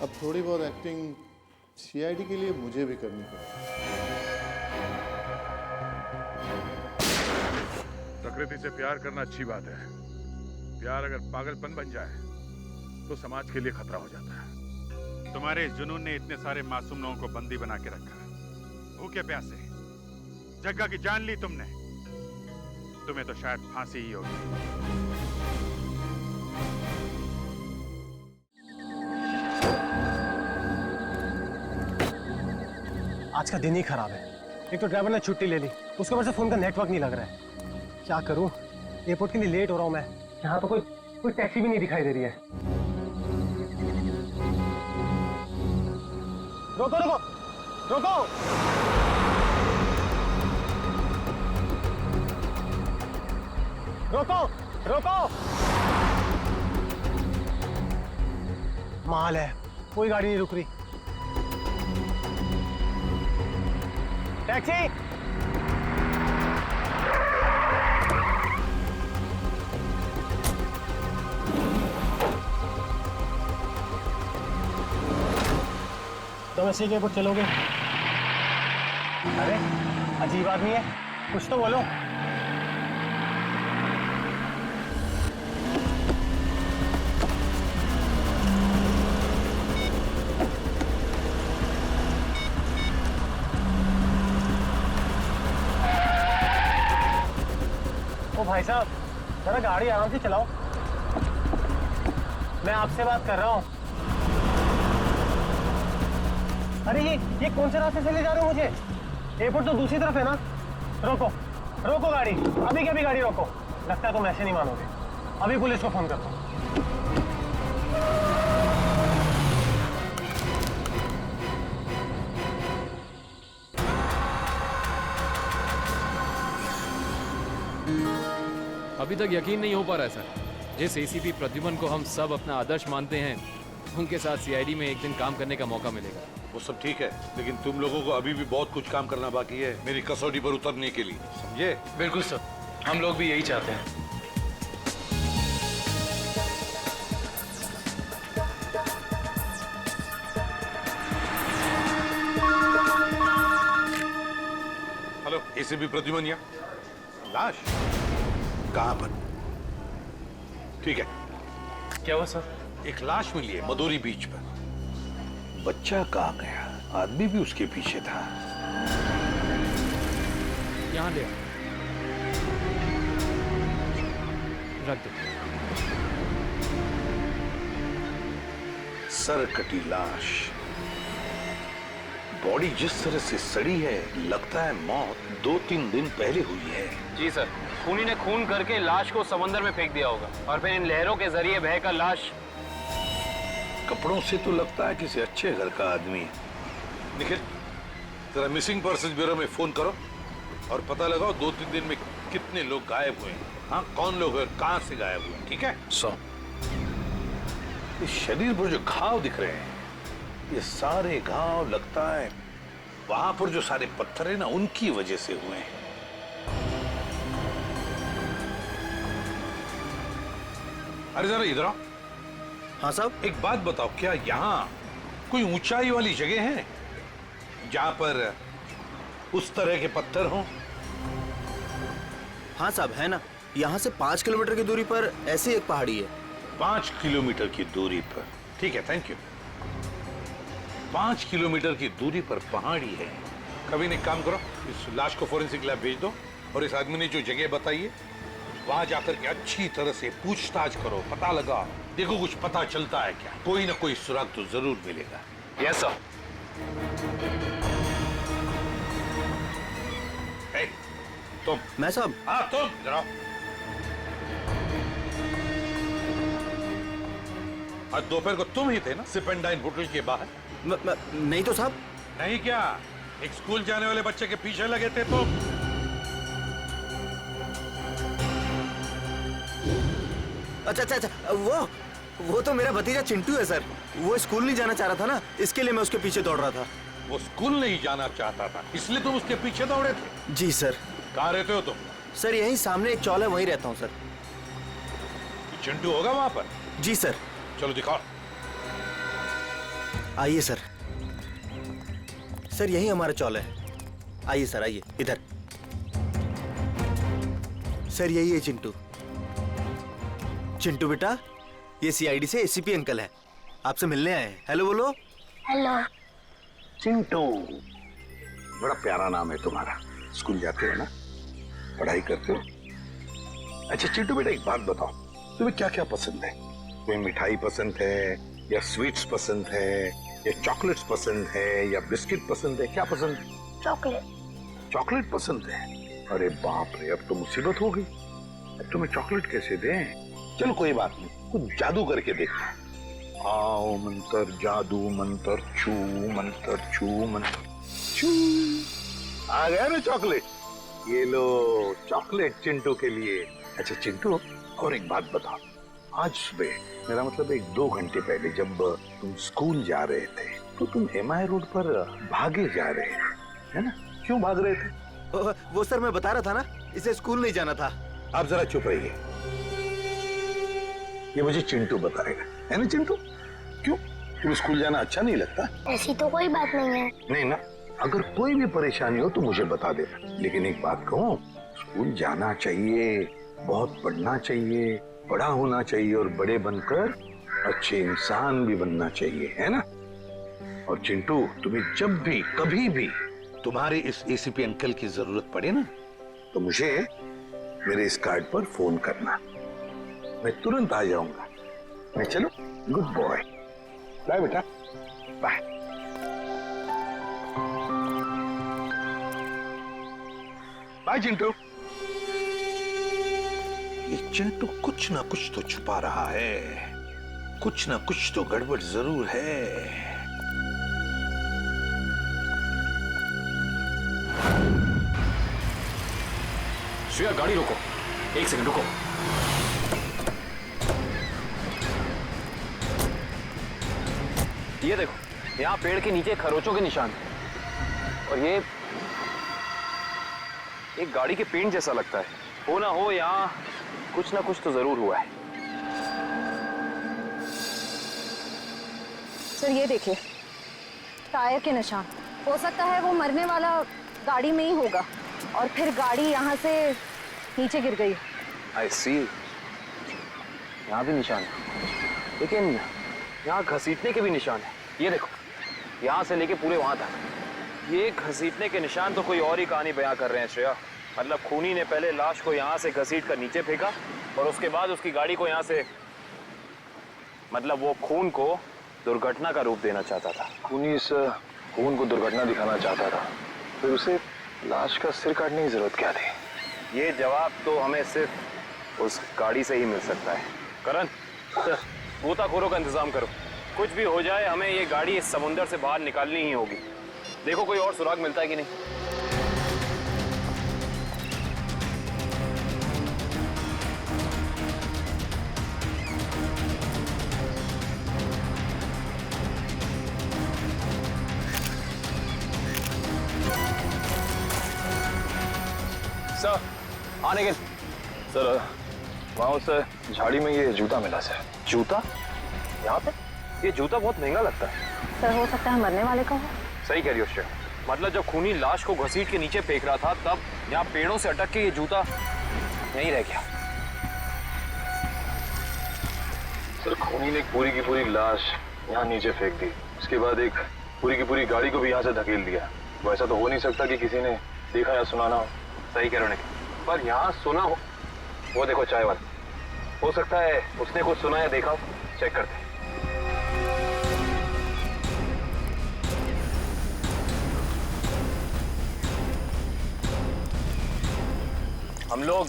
अब थोड़ी बहुत एक्टिंग सीआईडी के लिए मुझे भी करनी पड़ेगी। प्रकृति से प्यार करना अच्छी बात है। प्यार अगर पागलपन बन जाए तो समाज के लिए खतरा हो जाता है। तुम्हारे इस जुनून ने इतने सारे मासूम लोगों को बंदी बना के रखा। भूखे प्यासे जग्गा की जान ली तुमने। तुम्हें तो शायद फांसी ही होगी। आज का दिन ही खराब है। एक तो ड्राइवर ने छुट्टी ले ली, उसके ऊपर से फोन का नेटवर्क नहीं लग रहा है। क्या करूं? एयरपोर्ट के लिए लेट हो रहा हूं मैं। यहाँ तो कोई टैक्सी भी नहीं दिखाई दे रही है। रोको रोको रोको! रोको रोको! माल है, कोई गाड़ी नहीं रुक रही। टैक्सी! डोमेस्टिक एयरपोर्ट चलोगे? अरे अजीब आदमी है, कुछ तो बोलो। ओ भाई साहब, जरा गाड़ी आराम से चलाओ। मैं आपसे बात कर रहा हूँ। अरे ये कौन से रास्ते से ले जा रहे हो मुझे? एयरपोर्ट तो दूसरी तरफ है ना। रोको रोको गाड़ी, अभी के अभी गाड़ी रोको। लगता है तुम ऐसे नहीं मानोगे। अभी पुलिस को फोन करता हूँ। अभी तक यकीन नहीं हो पा रहा है सर। जिस एसीपी प्रद्युमन को हम सब अपना आदर्श मानते हैं, उनके साथ सीआईडी में एक दिन काम करने का मौका मिलेगा। वो सब ठीक है, लेकिन तुम लोगों को अभी भी बहुत कुछ काम करना बाकी है मेरी कसौटी पर उतरने के लिए, समझे? बिल्कुल सर, हम लोग भी यही चाहते हैं। हेलो, एसीपी प्रद्युमन यहाँ। लाश कहाँ पर? ठीक है। क्या हुआ सर? एक लाश मिली है मदोरी बीच पर। बच्चा कहाँ गया? आदमी भी उसके पीछे था। यहाँ ले रख दो। सर कटी लाश, बॉडी जिस तरह से सड़ी है, लगता है मौत 2-3 दिन पहले हुई है। जी सर, खूनी ने खून करके लाश को समंदर में फेंक दिया होगा और फिर इन लहरों के जरिए बहकर लाश। कपड़ों से तो लगता है किसी अच्छे घर का आदमी है। निखिल, जरा मिसिंग पर्सन ब्यूरो में फोन करो और पता लगाओ 2-3 दिन में कितने लोग गायब हुए हैं। हाँ, कौन लोग हैं, कहां से गायब हुए, ठीक है? इस शरीर पर जो घाव दिख रहे हैं, ये सारे घाव लगता है वहां पर जो सारे पत्थर है ना, उनकी वजह से हुए हैं। अरे जरा इधर आओ। हाँ साहब। एक बात बताओ, क्या यहाँ कोई ऊंचाई वाली जगह है जहां पर उस तरह के पत्थर हों? हाँ साहब, है ना। यहाँ से 5 किलोमीटर की दूरी पर ऐसी एक पहाड़ी है। 5 किलोमीटर की दूरी पर? ठीक है, थैंक यू। 5 किलोमीटर की दूरी पर पहाड़ी है। कभी एक काम करो, इस लाश को फोरेंसिक लैब भेज दो और इस आदमी ने जो जगह बताई है वहां जाकर के अच्छी तरह से पूछताछ करो, पता लगा, देखो कुछ पता चलता है क्या। कोई ना कोई सुराग तो जरूर मिलेगा। Yes sir. तुम। मैं साहब? हाँ तुम, जरा। आज दोपहर को तुम ही थे ना सिप एंड डाइन होटल के बाहर? नहीं तो साहब। नहीं क्या? एक स्कूल जाने वाले बच्चे के पीछे लगे थे तुम? अच्छा, वो तो मेरा भतीजा चिंटू है सर। वो स्कूल नहीं जाना चाह रहा था ना, इसके लिए मैं उसके पीछे दौड़ रहा था। वो स्कूल नहीं जाना चाहता था, इसलिए तुम उसके पीछे दौड़े थे? जी सर। कहाँ रहते हो तुम? सर यहीं सामने एक चौल है, वहीं रहता हूँ सर। चिंटू होगा वहां पर? जी सर। चलो दिखाओ। आइए सर। सर यही हमारा चौल है। आइए सर, आइए इधर। सर यही है चिंटू। चिंटू बेटा, ये सीआईडी से एसीपी अंकल है, आपसे मिलने आए हैं। हेलो बोलो। हेलो। चिंटू, बड़ा प्यारा नाम है तुम्हारा। स्कूल जाते हो ना, पढ़ाई करते हो? अच्छा चिंटू बेटा, एक बात बताओ, तुम्हें क्या क्या पसंद है? कोई मिठाई पसंद है या स्वीट्स पसंद है या चॉकलेट्स पसंद है या बिस्किट पसंद है? क्या पसंद है? चॉकलेट। चॉकलेट पसंद है? अरे बाप रे, अब तो मुसीबत हो गई। अब तुम्हें चॉकलेट कैसे दें? चलो कोई बात नहीं, कुछ जादू करके देखते हैं। आओ मंत्र जादू, मंत्र छू, मंत्र छू, मंत्र छू। आ गया ना चॉकलेट? ये लो चॉकलेट चिंटू के लिए। अच्छा चिंटू, और एक बात बताओ, आज सुबह, मेरा मतलब 1-2 घंटे पहले जब तुम स्कूल जा रहे थे तो तुम एमआई रोड पर भागे जा रहे थे, है ना? क्यों भाग रहे थे? वो सर मैं बता रहा था ना, इसे स्कूल नहीं जाना था। आप जरा चुप रहिए, ये मुझे चिंटू बताएगा, है ना चिंटू? क्यों, तुम्हें स्कूल जाना अच्छा नहीं लगता? ऐसी तो कोई बात नहीं है। नहीं ना, अगर कोई भी परेशानी हो तो मुझे बता देना। लेकिन एक बात कहूँ, स्कूल जाना चाहिए, बहुत पढ़ना चाहिए, बड़ा होना चाहिए और बड़े बनकर अच्छे इंसान भी बनना चाहिए, है ना? और चिंटू, तुम्हें जब भी कभी भी तुम्हारे इस एसीपी अंकल की जरूरत पड़े ना, तो मुझे मेरे इस कार्ड पर फोन करना, मैं तुरंत आ जाऊंगा। मैं चलो, गुड बॉय, बाय बेटा, बाय। बाय चिंटू। ये चिंटू कुछ ना कुछ तो छुपा रहा है, कुछ ना कुछ तो गड़बड़ जरूर है। श्रेया, गाड़ी रोको, 1 सेकंड रुको। ये देखो, यहाँ पेड़ के नीचे खरोचों के निशान हैं। और ये एक गाड़ी के पेंट जैसा लगता है। हो ना हो, यहाँ कुछ ना कुछ तो जरूर हुआ है। सर ये देखिए, टायर के निशान। हो सकता है वो मरने वाला गाड़ी में ही होगा और फिर गाड़ी यहाँ से नीचे गिर गई। आई सी, यहाँ भी निशान है, लेकिन यहाँ घसीटने के भी निशान है। ये देखो, यहाँ से लेके पूरे वहां तक। ये घसीटने के निशान तो कोई और ही कहानी बयां कर रहे हैं श्रेया। मतलब खूनी ने पहले लाश को यहाँ से घसीट कर नीचे फेंका और उसके बाद उसकी गाड़ी को यहाँ से, मतलब वो खून को दुर्घटना का रूप देना चाहता था। खूनी इस खून को दुर्घटना दिखाना चाहता था, फिर उसे लाश का सिर काटने की जरूरत क्या थी? ये जवाब तो हमें सिर्फ उस गाड़ी से ही मिल सकता है। करण, गोताखोरों का इंतजाम करो। कुछ भी हो जाए, हमें ये गाड़ी इस समुंदर से बाहर निकालनी ही होगी। देखो कोई और सुराग मिलता है कि नहीं। सर, आने के सर, वहाँ उस झाड़ी में ये जूता मिला सर। जूता? यहाँ पे? ये जूता बहुत महंगा लगता है। सर हो सकता है मरने वाले का हो। सही कह रही हो श्रेया। मतलब जब खूनी लाश को घसीट के नीचे फेंक रहा था, तब यहाँ पेड़ों से अटक के ये जूता यहीं रह गया। सर, खूनी ने एक पूरी की पूरी लाश यहाँ नीचे फेंक दी। उसके बाद एक पूरी की पूरी गाड़ी को भी यहाँ से धकेल दिया। वैसा तो हो नहीं सकता कि किसी ने देखा या सुना ना हो। सही कह रहे हो, पर यहाँ सुना हो। वो देखो चाय वाला, हो सकता है उसने कुछ सुना या देखा। चेक करते हैं। हम लोग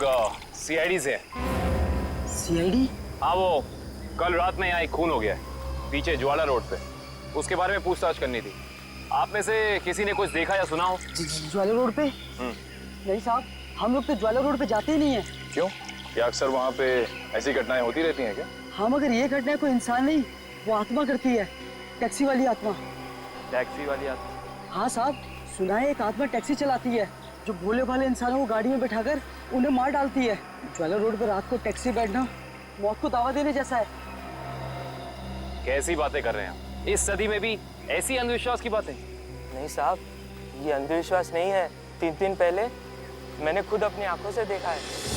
सीआईडी से हैं। सीआईडी? हाँ, वो कल रात में यहाँ एक खून हो गया है पीछे ज्वाला रोड पे। उसके बारे में पूछताछ करनी थी। आप में से किसी ने कुछ देखा या सुना हो? ज्वाला रोड पे? नहीं साहब, हम लोग तो ज्वाला रोड पे जाते ही नहीं है। क्यों? क्या अक्सर वहाँ पे ऐसी घटनाएं होती रहती हैं क्या? हाँ, मगर ये घटना कोई इंसान नहीं, वो आत्मा करती है। टैक्सी वाली आत्मा। टैक्सी वाली आत्मा? हाँ साहब, सुना है एक आत्मा टैक्सी चलाती है जो भोले भाले इंसानों को गाड़ी में बैठाकर उन्हें मार डालती है। ज्वाला रोड पर रात को टैक्सी बैठना मौत को दावा देने जैसा है। कैसी बातें कर रहे हैं? इस सदी में भी ऐसी अंधविश्वास की बातें? नहीं साहब, ये अंधविश्वास नहीं है। 3 दिन पहले मैंने खुद अपनी आंखों से देखा है।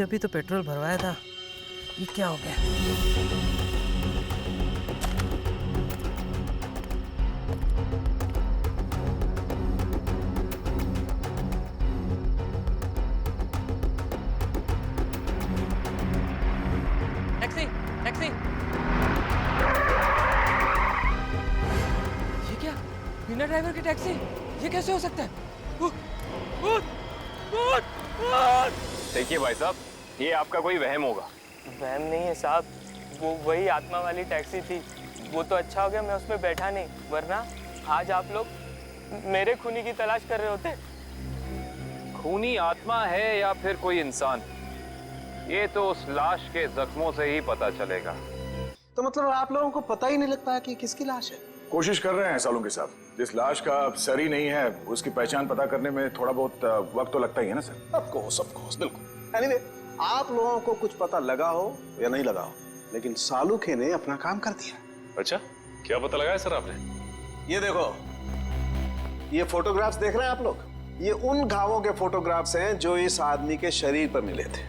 अभी तो पेट्रोल भरवाया था, ये क्या हो गया? Taxi, taxi. ये क्या? बिना ड्राइवर की टैक्सी? ये कैसे हो सकता है? देखिए भाई साहब, ये आपका कोई वहम होगा। वहम नहीं है साहब, वो वही आत्मा वाली टैक्सी थी। वो तो अच्छा हो गया मैं उसमें बैठा नहीं, वरना आज आप लोग मेरे खूनी की तलाश कर रहे होते। खूनी आत्मा है या फिर कोई इंसान, ये तो उस लाश के जख्मों से ही पता चलेगा। तो मतलब आप लोगों को पता ही नहीं लगता है कि किसकी लाश है? कोशिश कर रहे हैं सालों के साथ। जिस लाश का सर ही नहीं है, उसकी पहचान पता करने में थोड़ा बहुत वक्त तो लगता ही है ना सर। ऑफ कोर्स, बिल्कुल। एनीवे, आप लोगों को कुछ पता लगा हो या नहीं लगा हो, लेकिन सालुखे ने अपना काम कर दिया। अच्छा, क्या पता लगाया सर आपने? ये देखो, ये फोटोग्राफ्स देख रहे हैं आप लोग? ये उन घावों के फोटोग्राफ्स हैं जो इस आदमी के शरीर पर मिले थे,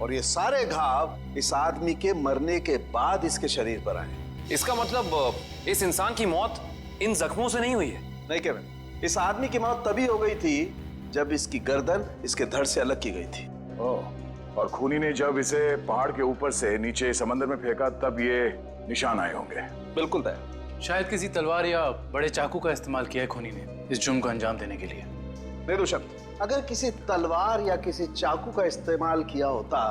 और ये सारे घाव इस आदमी के मरने के बाद इसके शरीर पर आए। इसका मतलब इस इंसान की मौत इन जख्मों से नहीं हुई है? नहीं केविन, इस आदमी की मौत तभी हो गई थी जब इसकी गर्दन इसके धड़ से अलग की गई थी। और खूनी ने जब इसे पहाड़ के ऊपर से नीचे समंदर में फेंका, तब ये निशान आए होंगे। बिल्कुल तय। शायद किसी तलवार या बड़े चाकू का इस्तेमाल किया है खूनी ने इस जुर्म को अंजाम देने के लिए। निर्दोषक, अगर किसी तलवार या किसी चाकू का इस्तेमाल किया होता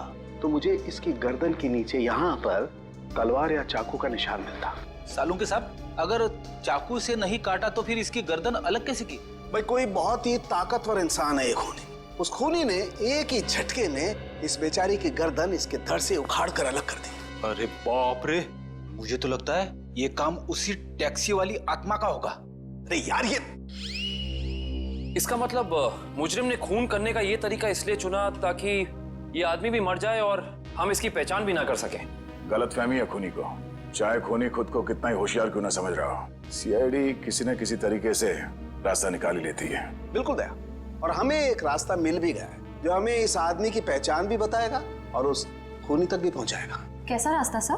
तो मुझे इसकी गर्दन के नीचे यहाँ पर तलवार या चाकू का निशान मिलता। सालुंके साहब, अगर चाकू से नहीं काटा तो फिर इसकी गर्दन अलग कैसे की? भाई, कोई बहुत ही ताकतवर इंसान है ये खूनी। उस खूनी ने एक ही झटके में इस बेचारी की गर्दन इसके धड़ से उखाड़ कर अलग कर दी। अरे बाप रे, मुझे तो लगता है ये काम उसी टैक्सी वाली आत्मा का होगा। अरे यार, ये इसका मतलब मुजरिम ने खून करने का ये तरीका इसलिए चुना ताकि ये आदमी भी मर जाए और हम इसकी पहचान भी ना कर सकें। गलतफहमी है खूनी को, चाहे खूनी खुद को कितना ही होशियार क्यों ना समझ रहा हो। सीआईडी किसी न किसी तरीके से रास्ता निकाल ही लेती है। बिल्कुल दया, और हमें एक रास्ता मिल भी गया है जो हमें इस आदमी की पहचान भी बताएगा और उस खूनी तक भी पहुंचाएगा। कैसा रास्ता सर?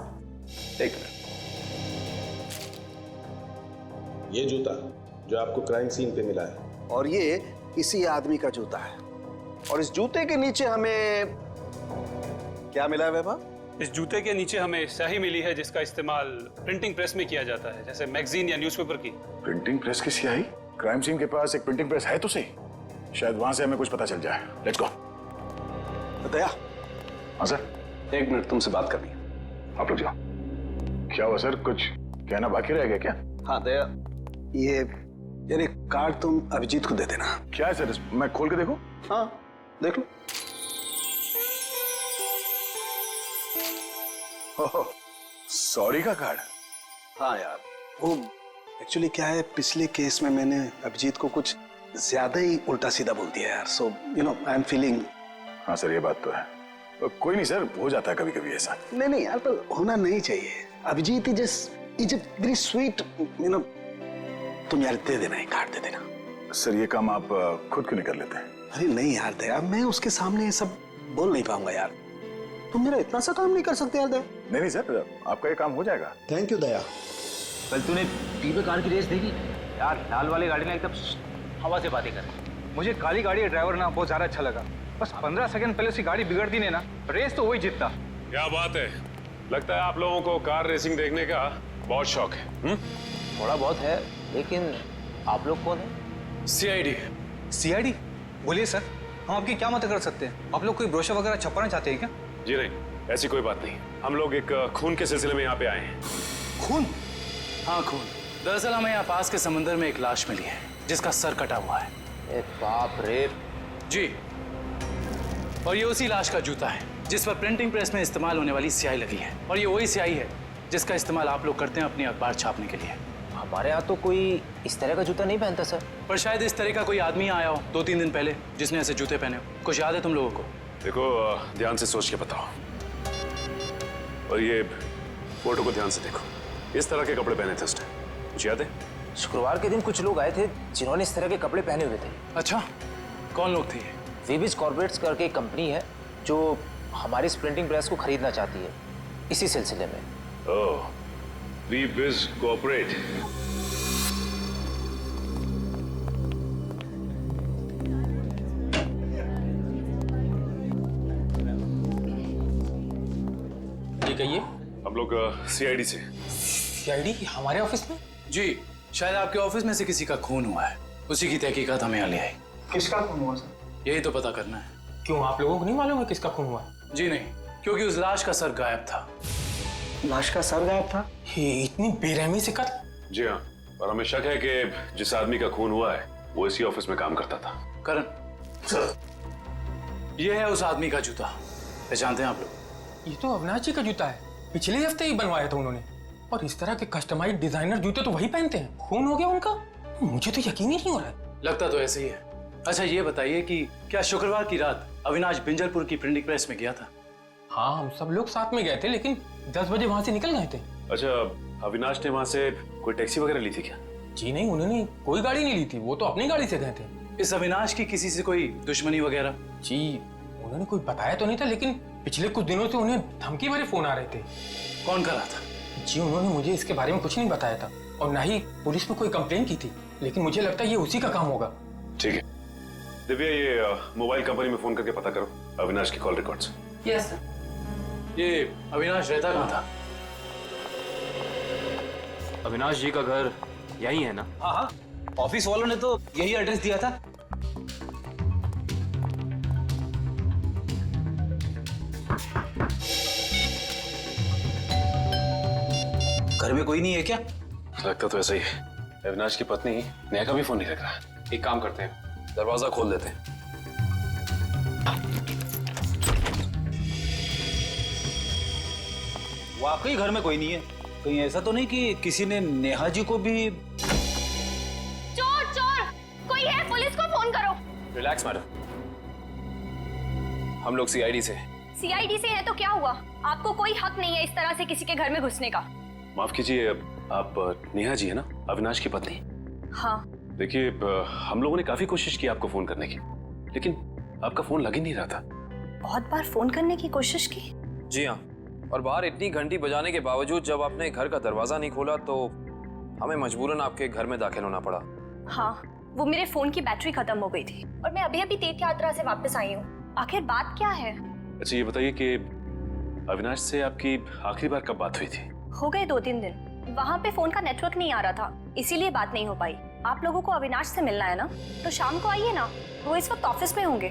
एक मिनट। ये जूता जो आपको क्राइम सीन पे मिला है, और ये इसी आदमी का जूता है। और इस जूते के नीचे हमें क्या मिला है वैभव? इस जूते के नीचे हमें स्याही मिली है जिसका इस्तेमाल प्रिंटिंग प्रेस में किया जाता है, जैसे मैगजीन या न्यूज़पेपर की। प्रिंटिंग प्रेस की स्याही? क्राइम सीन के पास एक प्रिंटिंग प्रेस है तो सही, शायद वहां से हमें कुछ पता चल जाए। Let's go. दया। हाँ सर। 1 मिनट तुमसे बात करनी है, आप लोग जाओ। क्या हुआ सर, कुछ कहना बाकी रह गया क्या? हाँ दया, ये यार एक कार्ड तुम अभिजीत को दे देना। क्या है सर, मैं खोल के देखूं? हाँ देख लो। सॉरी का कार्ड? हाँ यार, वो एक्चुअली क्या है, पिछले केस में मैंने अभिजीत को कुछ ज्यादा ही उल्टा सीधा बोल दिया यार। So you know I am feeling. हाँ सर, ये बात तो है। कोई नहीं सर, हो जाता है कभी कभी ऐसा। नहीं यार, पर होना नहीं चाहिए। Abhijit is very sweet, you know. तुम यार दे देना, एक कार्ड दे देना। सर ये काम आप खुद क्यों नहीं कर लेते? अरे नहीं यार दया, मैं उसके सामने ये सब बोल नहीं पाऊंगा यार। तुम मेरा इतना सा काम नहीं कर सकते यार दया। नहीं सर, आपका ये काम हो जाएगा। थैंक यू दया। कल तूने पीपे कार की रेस देखी यार? लाल वाली गाड़ी ना एकदम हवा से बातें कर। मुझे काली गाड़ी का ड्राइवर ना बहुत ज्यादा अच्छा लगा। बस 15 सेकंड पहले उसकी गाड़ी बिगड़ती नहीं ना, रेस तो वही जीतता। क्या बात है, लगता है आप लोगों को कार रेसिंग देखने का बहुत शौक है। थोड़ा बहुत है, लेकिन आप लोग कौन है? सीआईडी। सीआईडी? बोलिए सर, हम आपकी क्या मदद कर सकते हैं? आप लोग कोई ब्रोशर वगैरह छपवाना चाहते हैं क्या? जी नहीं, ऐसी कोई बात नहीं। हम लोग एक खून के सिलसिले में यहाँ पे आए हैं। खून? हाँ खून। दरअसल हमें यहाँ पास के समुद्र में एक लाश मिली है जिसका सर कटा हुआ है। ए बाप रे। जी, और ये उसी लाश का जूता है जिस पर प्रिंटिंग प्रेस में इस्तेमाल होने वाली स्याही लगी है। और ये वही स्याही है जिसका इस्तेमाल आप लोग करते हैं अपनी अखबार छापने के लिए। हमारे यहाँ तो कोई इस तरह का जूता नहीं पहनता सर। पर शायद इस तरह का कोई आदमी आया हो 2-3 दिन पहले जिसने ऐसे जूते पहने हो। कुछ याद है तुम लोगों को? देखो, ध्यान से सोच के बताओ। और ये फोटो को ध्यान से देखो, इस तरह के कपड़े पहने थे उसने, कुछ याद है? शुक्रवार के दिन कुछ लोग आए थे जिन्होंने इस तरह के कपड़े पहने हुए थे। अच्छा, कौन लोग थे ये? वीबिज कॉर्पोरेट्स करके एक कंपनी है जो हमारी इस प्रिंटिंग प्रेस को खरीदना चाहती है, इसी सिलसिले में। ओह, वीबिज कॉर्पोरेट। ये कहिए। हम लोग सीआईडी से। सीआईडी हमारे ऑफिस में? जी, शायद आपके ऑफिस में से किसी का खून हुआ है, उसी की तहकीकात हमें यहाँ ले आई। किसका खून हुआ सर? यही तो पता करना है। क्यों, आप लोगों को नहीं मालूम है किसका खून हुआ? जी नहीं, क्योंकि उस लाश का सर गायब था। लाश का सर गायब था? ये इतनी बेरहमी से कत्ल? जी हाँ, और हमें शक है कि जिस आदमी का खून हुआ है वो इसी ऑफिस में काम करता था। करण सर, ये है उस आदमी का जूता, पहचानते हैं आप लोग? ये तो अविनाश जी का जूता है, पिछले हफ्ते ही बनवाया था उन्होंने। और इस तरह के कस्टमाइज्ड डिजाइनर जूते तो वही पहनते हैं। खून हो गया उनका? मुझे तो यकीन ही नहीं हो रहा है। लगता तो ऐसे ही है। अच्छा ये बताइए कि क्या शुक्रवार की रात अविनाश बिंजलपुर की प्रिंटिंग प्रेस में गया था? हाँ, हम सब लोग साथ में गए थे, लेकिन 10 बजे वहां से निकल गए थे। अच्छा, अविनाश ने वहां से कोई टैक्सी वगैरह ली थी क्या? जी नहीं, उन्होंने कोई गाड़ी नहीं ली थी, वो तो अपनी गाड़ी से गए थे। इस अविनाश की किसी से कोई दुश्मनी वगैरह? जी उन्होंने कोई बताया तो नहीं था, लेकिन पिछले कुछ दिनों से उन्हें धमकी भरे फोन आ रहे थे। कौन कर रहा था? जी उन्होंने मुझे इसके बारे में कुछ नहीं बताया था, और ना ही पुलिस में कोई कंप्लेन की थी, लेकिन मुझे लगता है ये उसी का काम होगा। ठीक है दिव्या, ये मोबाइल कंपनी में फोन करके पता करो अविनाश की कॉल रिकॉर्ड्स। Yes sir. ये अविनाश रहता कहाँ था? अविनाश जी का घर यही है ना? हाँ हाँ, ऑफिस वालों ने तो यही एड्रेस दिया था। घर में कोई नहीं है क्या? लगता तो ऐसा ही है। अविनाश की पत्नी नेहा का भी फोन नहीं लग रहा। एक काम करते हैं, दरवाजा खोल देते हैं। वाकई घर में कोई नहीं है। कहीं ऐसा तो नहीं कि किसी ने नेहा जी को भी? चोर चोर कोई है, पुलिस को फोन करो। रिलैक्स मैडम, हम लोग सीआईडी से। सीआईडी से है तो क्या हुआ? आपको कोई हक नहीं है इस तरह से किसी के घर में घुसने का। माफ कीजिए, आप नेहा जी है ना, अविनाश की पत्नी? हाँ। देखिए, हम लोगों ने काफी कोशिश की आपको फोन करने की, लेकिन आपका फोन लग ही नहीं रहा था। बहुत बार फोन करने की कोशिश की? जी हाँ, और बाहर इतनी घंटी बजाने के बावजूद जब आपने घर का दरवाजा नहीं खोला तो हमें मजबूरन आपके घर में दाखिल होना पड़ा। हाँ, वो मेरे फोन की बैटरी खत्म हो गई थी और मैं अभी अभी तीर्थ यात्रा से वापस आई हूँ। आखिर बात क्या है? अच्छा ये बताइए कि अविनाश से आपकी आखिरी बार कब बात हुई थी? हो गए 2-3 दिन। वहाँ पे फोन का नेटवर्क नहीं आ रहा था, इसीलिए बात नहीं हो पाई। आप लोगों को अविनाश से मिलना है ना, तो शाम को आइए ना, वो इस वक्त ऑफिस में होंगे।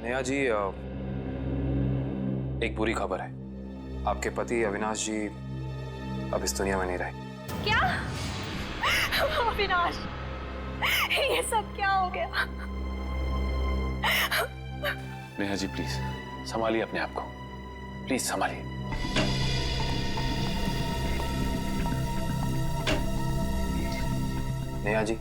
नेहा जी, एक बुरी खबर है। आपके पति अविनाश जी अब इस दुनिया में नहीं रहे। क्या? अविनाश, ये सब क्या हो गया? नेहा जी प्लीज संभालिए अपने आप को, प्लीज संभालिए। नेहा जी,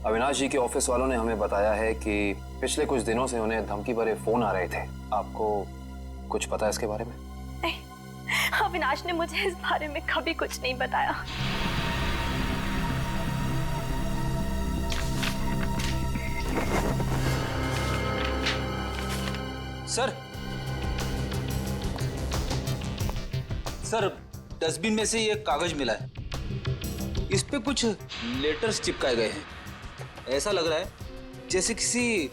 अविनाश जी के ऑफिस वालों ने हमें बताया है कि पिछले कुछ दिनों से उन्हें धमकी भरे फोन आ रहे थे। आपको कुछ पता है इसके बारे में? नहीं, अविनाश ने मुझे इस बारे में कभी कुछ नहीं बताया। सर, डस्टबिन में से ये कागज मिला है। इस पे कुछ लेटर्स चिपकाए गए हैं। ऐसा लग रहा है जैसे किसी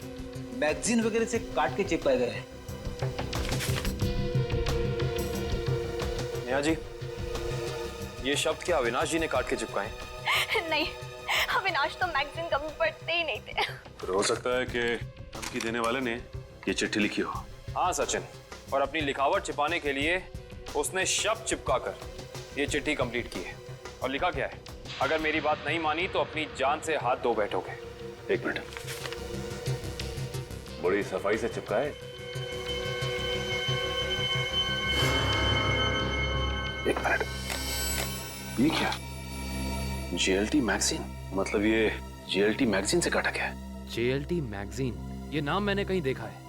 मैगजीन वगैरह से काट के चिपकाए गए हैं। नेहा जी, ये शब्द क्या अविनाश जी ने काट के चिपकाए? नहीं, अविनाश तो मैगजीन कभी पढ़ते ही नहीं थे। तो हो सकता है कि धमकी देने वाले ने ये चिट्ठी लिखी हो। हाँ सचिन, और अपनी लिखावट छिपाने के लिए उसने शब्द चिपकाकर ये चिट्ठी कंप्लीट की है। और लिखा क्या है? अगर मेरी बात नहीं मानी तो अपनी जान से हाथ धो बैठोगे। एक मिनट, बड़ी सफाई से चिपकाए। एक मिनट, ये क्या? JLT मैगजीन, मतलब ये JLT मैगजीन से काटा गया है। JLT मैगजीन, ये नाम मैंने कहीं देखा है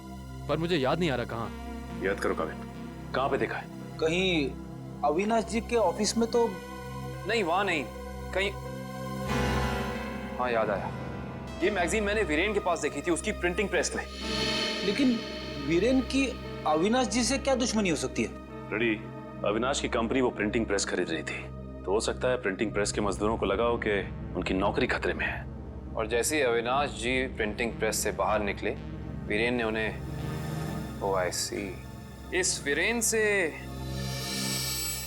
पर मुझे याद नहीं आ रहा कहाँ। याद करो काविन, कहाँ पे देखा है? कहीं अविनाश जी के ऑफिस में तो नहीं, वहां नहीं, कहीं। हाँ याद आया, ये मैगजीन मैंने वीरेन के पास देखी थी, उसकी प्रिंटिंग प्रेस में। लेकिन वीरेन की अविनाश जी से क्या दुश्मनी हो सकती है? रेडी, अविनाश की कंपनी वो प्रिंटिंग प्रेस खरीद रही थी, तो हो सकता है प्रिंटिंग प्रेस के मजदूरों को लगा हो कि उनकी नौकरी खतरे में है। और जैसे ही अविनाश जी प्रिंटिंग प्रेस से बाहर निकले, वीरेन ने उन्हें, ओह आई सी, इस वीरेन से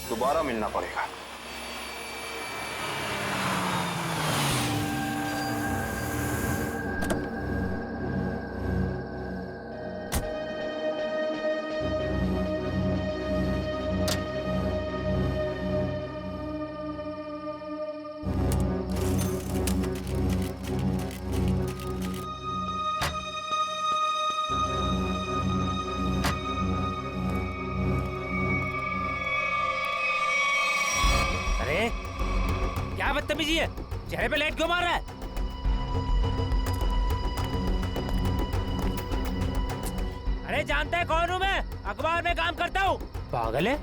दोबारा मिलना पड़ेगा। क्या बदतमीजी है? चेहरे पे लाइट क्यों मार रहा है? अरे जानता है कौन हूँ मैं? अखबार में काम करता हूँ। पागल है?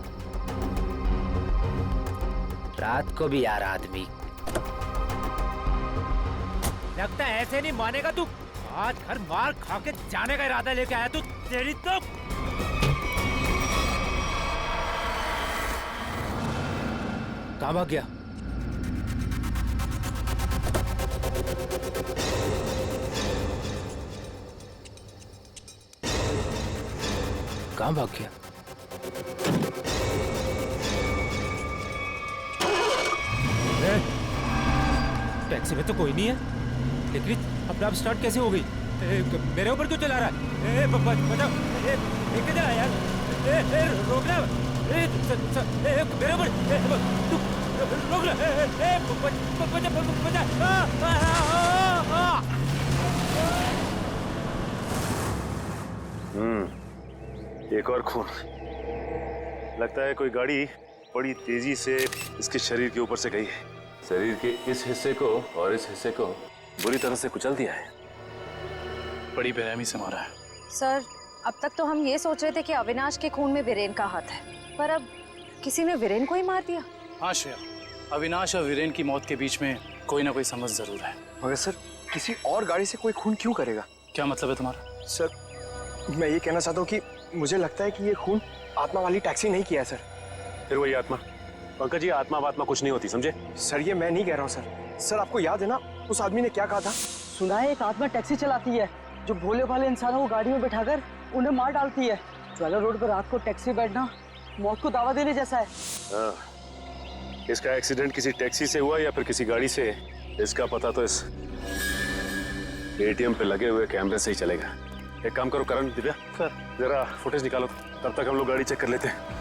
रात को भी यार आदमी। लगता है ऐसे नहीं मानेगा तू। आज घर मार खा के जाने का इरादा लेके आया तू। तेरी तो कहाँ भाग गया? कहाँ भाग गया? टैक्सी में तो कोई नहीं है, लेकिन अपना आप स्टार्ट कैसे हो गई? मेरे ऊपर क्यों चला रहा है? बचाओ! लेके जा यार! रोकना! मेरे ऊपर! तू रोक ले! एक और खून। लगता है कोई गाड़ी बड़ी तेजी से इसके शरीर के ऊपर से गई है। शरीर के इस हिस्से को और इस हिस्से को बुरी तरह से कुचल दिया है। बड़ी बेरहमी से मारा है। सर, अब तक तो हम ये सोच रहे थे कि अविनाश के खून में वीरेन का हाथ है, पर अब किसी ने वीरेन को ही मार दिया। हाँ श्रेया, अविनाश और वीरेन की मौत के बीच में कोई ना कोई समझ जरूर है। मगर सर, किसी और गाड़ी से कोई खून क्यों करेगा? क्या मतलब है तुम्हारा? सर, मैं ये कहना चाहता हूँ कि मुझे लगता है कि ये खून आत्मा वाली टैक्सी नहीं किया है सर। फिर वही आत्मा? पंकज जी, आत्मा वात्मा कुछ नहीं होती, समझे? सर, ये मैं नहीं कह रहा हूँ सर। सर आपको याद है ना उस आदमी ने क्या कहा था? सुना है एक आत्मा टैक्सी चलाती है जो भोले भाले इंसानों को गाड़ी में बिठाकर उन्हें मार डालती है। ज्वाला रोड पर रात को टैक्सी में बैठना मौत को दावा देने जैसा है। हाँ, इसका एक्सीडेंट किसी टैक्सी से हुआ या फिर किसी गाड़ी से, इसका पता तो इस एटीएम पे लगे हुए कैमरे से ही चलेगा। एक काम करो करण, दिव्या सर जरा फुटेज निकालो, तब तक हम लोग गाड़ी चेक कर लेते हैं।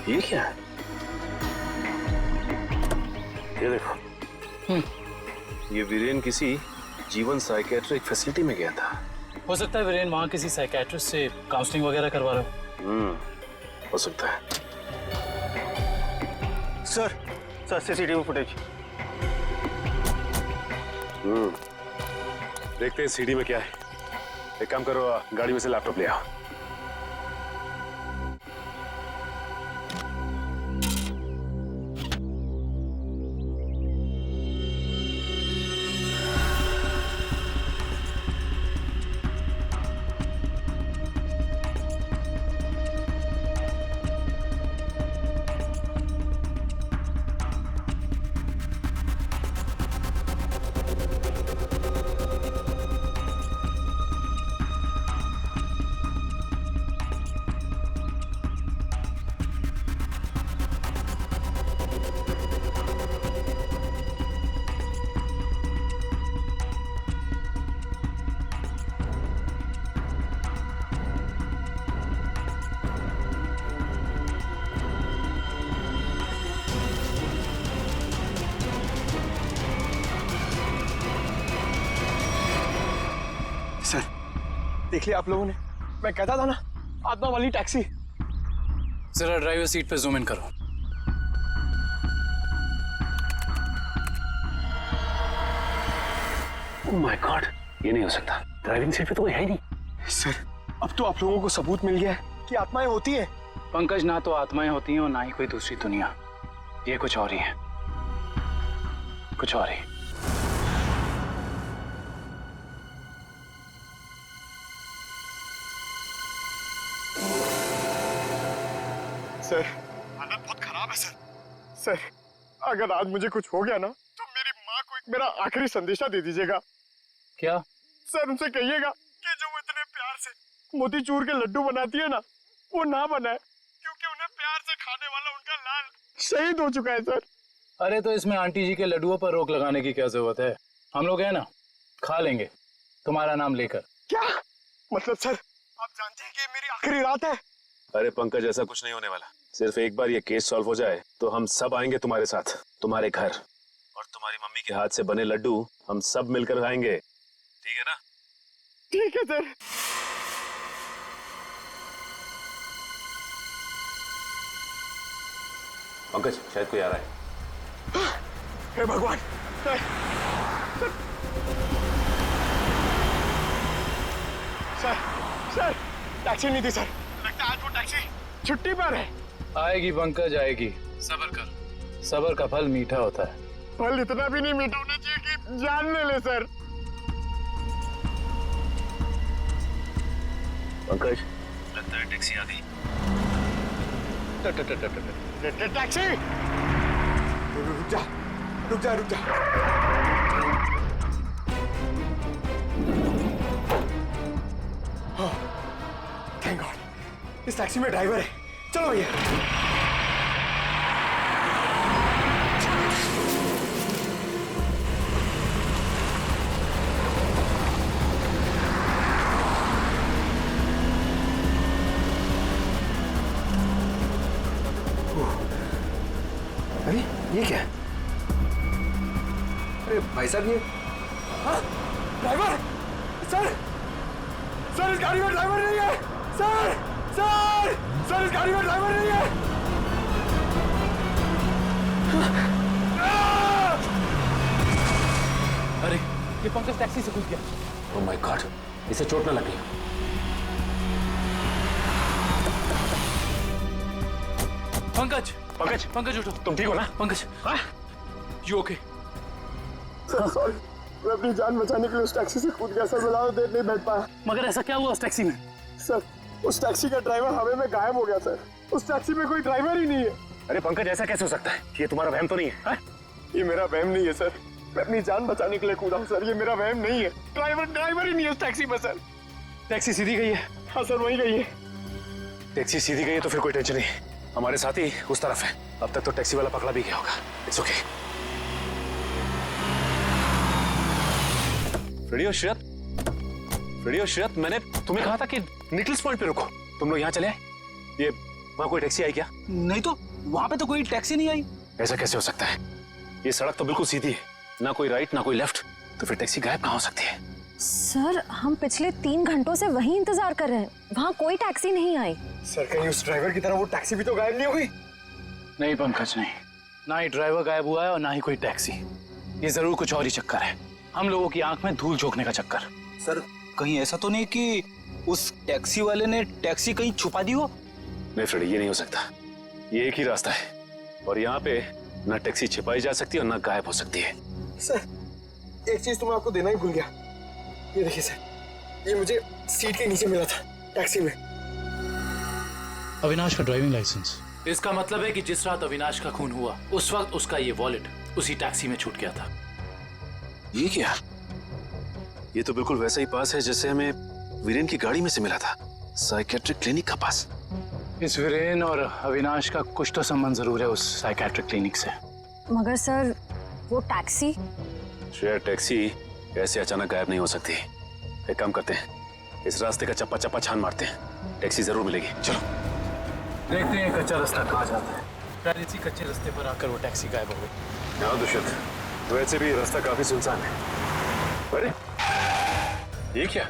ये क्या है? ये देखो, ये वीरेन किसी जीवन साइकेट्रिक फैसिलिटी में गया था। हो सकता है वीरेन वहाँ किसी साइकेट्रिस्ट से काउंसलिंग वगैरह करवा रहा हो। हो सकता है। Sir CCTV footage. देखते हैं सीडी में क्या है। एक काम करो, गाड़ी में से लैपटॉप ले आओ। देख लिया आप लोगों ने? मैं कहता था ना, आत्मा वाली टैक्सी। जरा ड्राइवर सीट पे जूम इन करो। ओह माय गॉड, ये नहीं हो सकता। ड्राइविंग सीट पे तो कोई है ही नहीं। सर अब तो आप लोगों को सबूत मिल गया है कि आत्माएं होती है। पंकज, ना तो आत्माएं होती हैं और ना ही कोई दूसरी दुनिया। ये कुछ और ही है, कुछ और ही। सर हालत बहुत खराब है सर। अगर आज मुझे कुछ हो गया ना तो मेरी माँ को एक मेरा आखिरी संदेशा दे दीजिएगा। क्या? सर उनसे कहिएगा कि जो वो इतने प्यार से मोतीचूर के लड्डू बनाती है ना, वो ना बनाए, क्योंकि उन्हें प्यार से खाने वाला उनका लाल शहीद हो चुका है सर। अरे तो इसमें आंटी जी के लड्डुओं पर रोक लगाने की क्या जरूरत है? हम लोग हैं ना, खा लेंगे तुम्हारा नाम लेकर। क्या मतलब सर, आप जानते हैं कि मेरी आखिरी रात है? अरे पंकज, ऐसा कुछ नहीं होने वाला। सिर्फ एक बार ये केस सॉल्व हो जाए तो हम सब आएंगे तुम्हारे साथ, तुम्हारे घर, और तुम्हारी मम्मी के हाथ से बने लड्डू हम सब मिलकर खाएंगे। ठीक है ना? ठीक है सर। पंकज, शायद कोई आ रहा है। हे भगवान, सर टैक्सी नहीं थी सर। लगता है आज वो टैक्सी छुट्टी पर है। आएगी पंकज, आएगी। सब्र कर, सब्र का फल मीठा होता है। फल इतना भी नहीं मीठा होना चाहिए कि जान ले सर। पंकज, लगता है टैक्सी आ गई। टैक्सी! रुक जा। थैंक गॉड, इस टैक्सी में ड्राइवर है। चलो भैया। अरे ये क्या है? अरे भाई साहब, ये ड्राइवर! सर इस गाड़ी में ड्राइवर नहीं है। सर इस गाड़ी में ड्राइवर नहीं है। अरे ये पंकज टैक्सी से घुस गया। ओह माय गॉड, इसे चोट न लगी। पंकज पंकज पंकज उठो। तुम ठीक हो ना? Pankaj you okay? Sir sorry, मैं अपनी जान बचाने के लिए उस टैक्सी से कूद गया सर, मैं ज्यादा देर नहीं बैठ पाया। मगर ऐसा क्या हुआ उस टैक्सी में? सर उस टैक्सी का ड्राइवर हवा में गायब हो गया सर, उस टैक्सी में कोई ड्राइवर ही नहीं है। अरे पंकज ऐसा कैसे हो सकता है? ये तुम्हारा वहम तो नहीं है? हा? ये मेरा वहम नहीं है सर, मैं अपनी जान बचाने के लिए कूदा हूँ सर, ये मेरा वहम नहीं है। ड्राइवर ही नहीं है उस टैक्सी में सर। टैक्सी सीधी गई है? हाँ सर वही गई है। टैक्सी सीधी गई है तो फिर कोई टेंशन नहीं, हमारे साथ ही उस तरफ है। अब तक तो टैक्सी वाला पकड़ा भी गया होगा। It's okay. फ्रेडी और श्रेयत, मैंने तुम्हें कहा था कि निकल्स पॉइंट पे रुको, तुम लोग यहाँ चले आए। ये वहाँ कोई टैक्सी आई क्या? नहीं तो वहाँ पे तो कोई टैक्सी नहीं आई। ऐसा कैसे हो सकता है? ये सड़क तो बिल्कुल सीधी है, ना कोई राइट ना कोई लेफ्ट, तो फिर टैक्सी गायब कहाँ हो सकती है? सर हम पिछले 3 घंटों से वहीं इंतजार कर रहे हैं, वहाँ कोई टैक्सी नहीं आई। सर कहीं उस ड्राइवर की तरह वो टैक्सी भी तो गायब नहीं हो गई? नहीं पंकज नहीं, ना ही ड्राइवर गायब हुआ है और ना ही कोई टैक्सी। ये जरूर कुछ और ही चक्कर है, हम लोगों की आंख में धूल झोंकने का चक्कर। सर कहीं ऐसा तो नहीं कि उस टैक्सी वाले ने टैक्सी कहीं छुपा दी हो? नहीं फ्रेडी, ये नहीं हो सकता। ये एक ही रास्ता है और यहाँ पे ना टैक्सी छिपाई जा सकती है और ना गायब हो सकती है। सर एक चीज तो मैं आपको देना ही भूल गया, ये देखिए सर, ये मुझे सीट के नीचे मिला था टैक्सी में। अविनाश का ड्राइविंग लाइसेंस। इसका मतलब है कि जिस रात अविनाश का खून हुआ उस वक्त उसका ये वॉलेट उसी टैक्सी में छूट गया था। ये क्या? ये तो बिल्कुल वैसा ही पास है जैसे हमें वीरेन की गाड़ी में से मिला था, साइकेट्रिक क्लिनिक का पास। इस वीरेन और अविनाश का कुछ तो संबंध जरूर है उस साइकेट्रिक क्लिनिक से। मगर सर वो टैक्सी? श्रेया, टैक्सी ऐसे अचानक गायब नहीं हो सकती। एक काम करते हैं, इस रास्ते का चप्पा चप्पा छान मारते हैं, टैक्सी जरूर मिलेगी। चलो देखते हैं कच्चा रास्ता कहाँ जाता है। शायद इसी कच्चे रास्ते पर आकर वो टैक्सी गायब हो गई। हाँ दुष्यंत, तो वैसे भी रास्ता काफी सुनसान है। अरे ये क्या?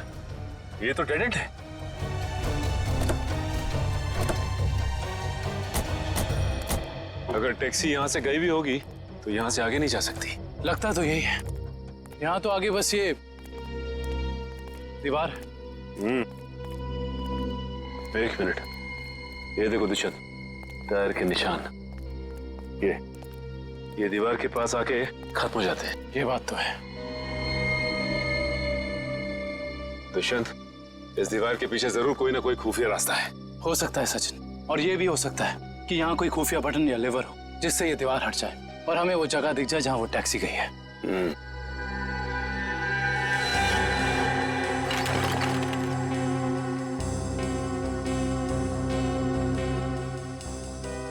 ये तो डेड एंड है। अगर टैक्सी यहाँ से गई भी होगी तो यहाँ से आगे नहीं जा सकती। लगता तो यही है, यहाँ तो आगे बस ये दीवार। एक मिनट, ये देखो दुष्यंत, टायर के निशान, ये दीवार के पास आके खत्म हो जाते हैं। ये बात तो है। दुष्यंत, इस दीवार के पीछे जरूर कोई ना कोई खुफिया रास्ता है। हो सकता है सचिन, और ये भी हो सकता है कि यहाँ कोई खुफिया बटन या लेवर हो जिससे ये दीवार हट जाए और हमें वो जगह दिख जाए जहाँ वो टैक्सी गई है।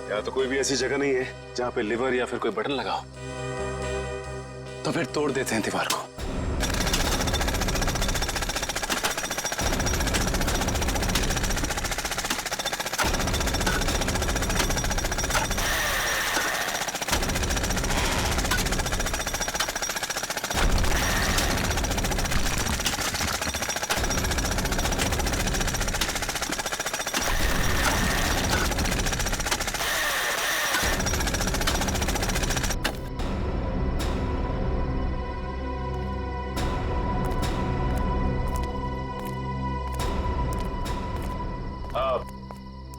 यहाँ तो कोई भी ऐसी जगह नहीं है जहाँ पे लिवर या फिर कोई बटन लगा हो। तो फिर तोड़ देते हैं दीवार को।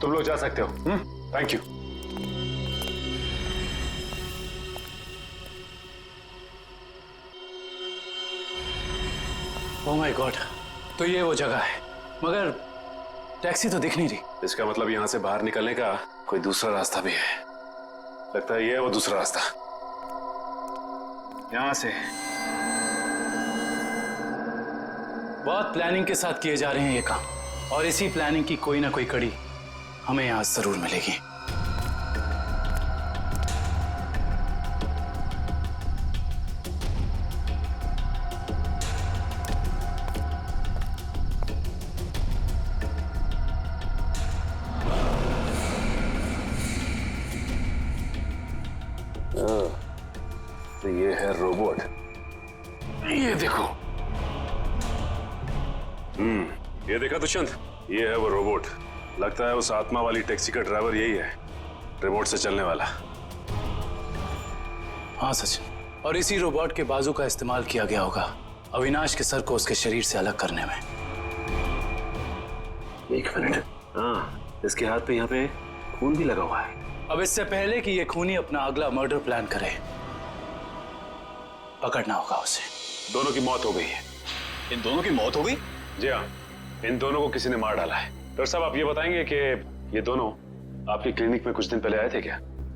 तुम लोग जा सकते हो। Thank you. Oh my God, तो ये वो जगह है, मगर टैक्सी तो दिख नहीं रही। इसका मतलब यहाँ से बाहर निकलने का कोई दूसरा रास्ता भी है। लगता है ये है वो दूसरा रास्ता। यहाँ से बहुत प्लानिंग के साथ किए जा रहे हैं ये काम, और इसी प्लानिंग की कोई ना कोई कड़ी हमें यहाँ जरूर मिलेगी। तो ये है रोबोट, ये देखो। ये देखा दुष्यंत, ये है वो रोबोट। लगता है उस आत्मा वाली टैक्सी का ड्राइवर यही है, रिमोट से चलने वाला। हाँ सचिन, और इसी रोबोट के बाजू का इस्तेमाल किया गया होगा अविनाश के सर को उसके शरीर से अलग करने में। एक मिनट, हाँ, इसके हाथ पे यहाँ पे खून भी लगा हुआ है। अब इससे पहले कि ये खूनी अपना अगला मर्डर प्लान करे, पकड़ना होगा उसे। दोनों की मौत हो गई है। इन दोनों की मौत हो गई? जी हाँ, इन दोनों को किसी ने मार डाला है। डॉक्टर साहब, आप ये बताएंगे कि ये दोनों आपकी क्लिनिक में कुछ दिन पहले आए थे क्या?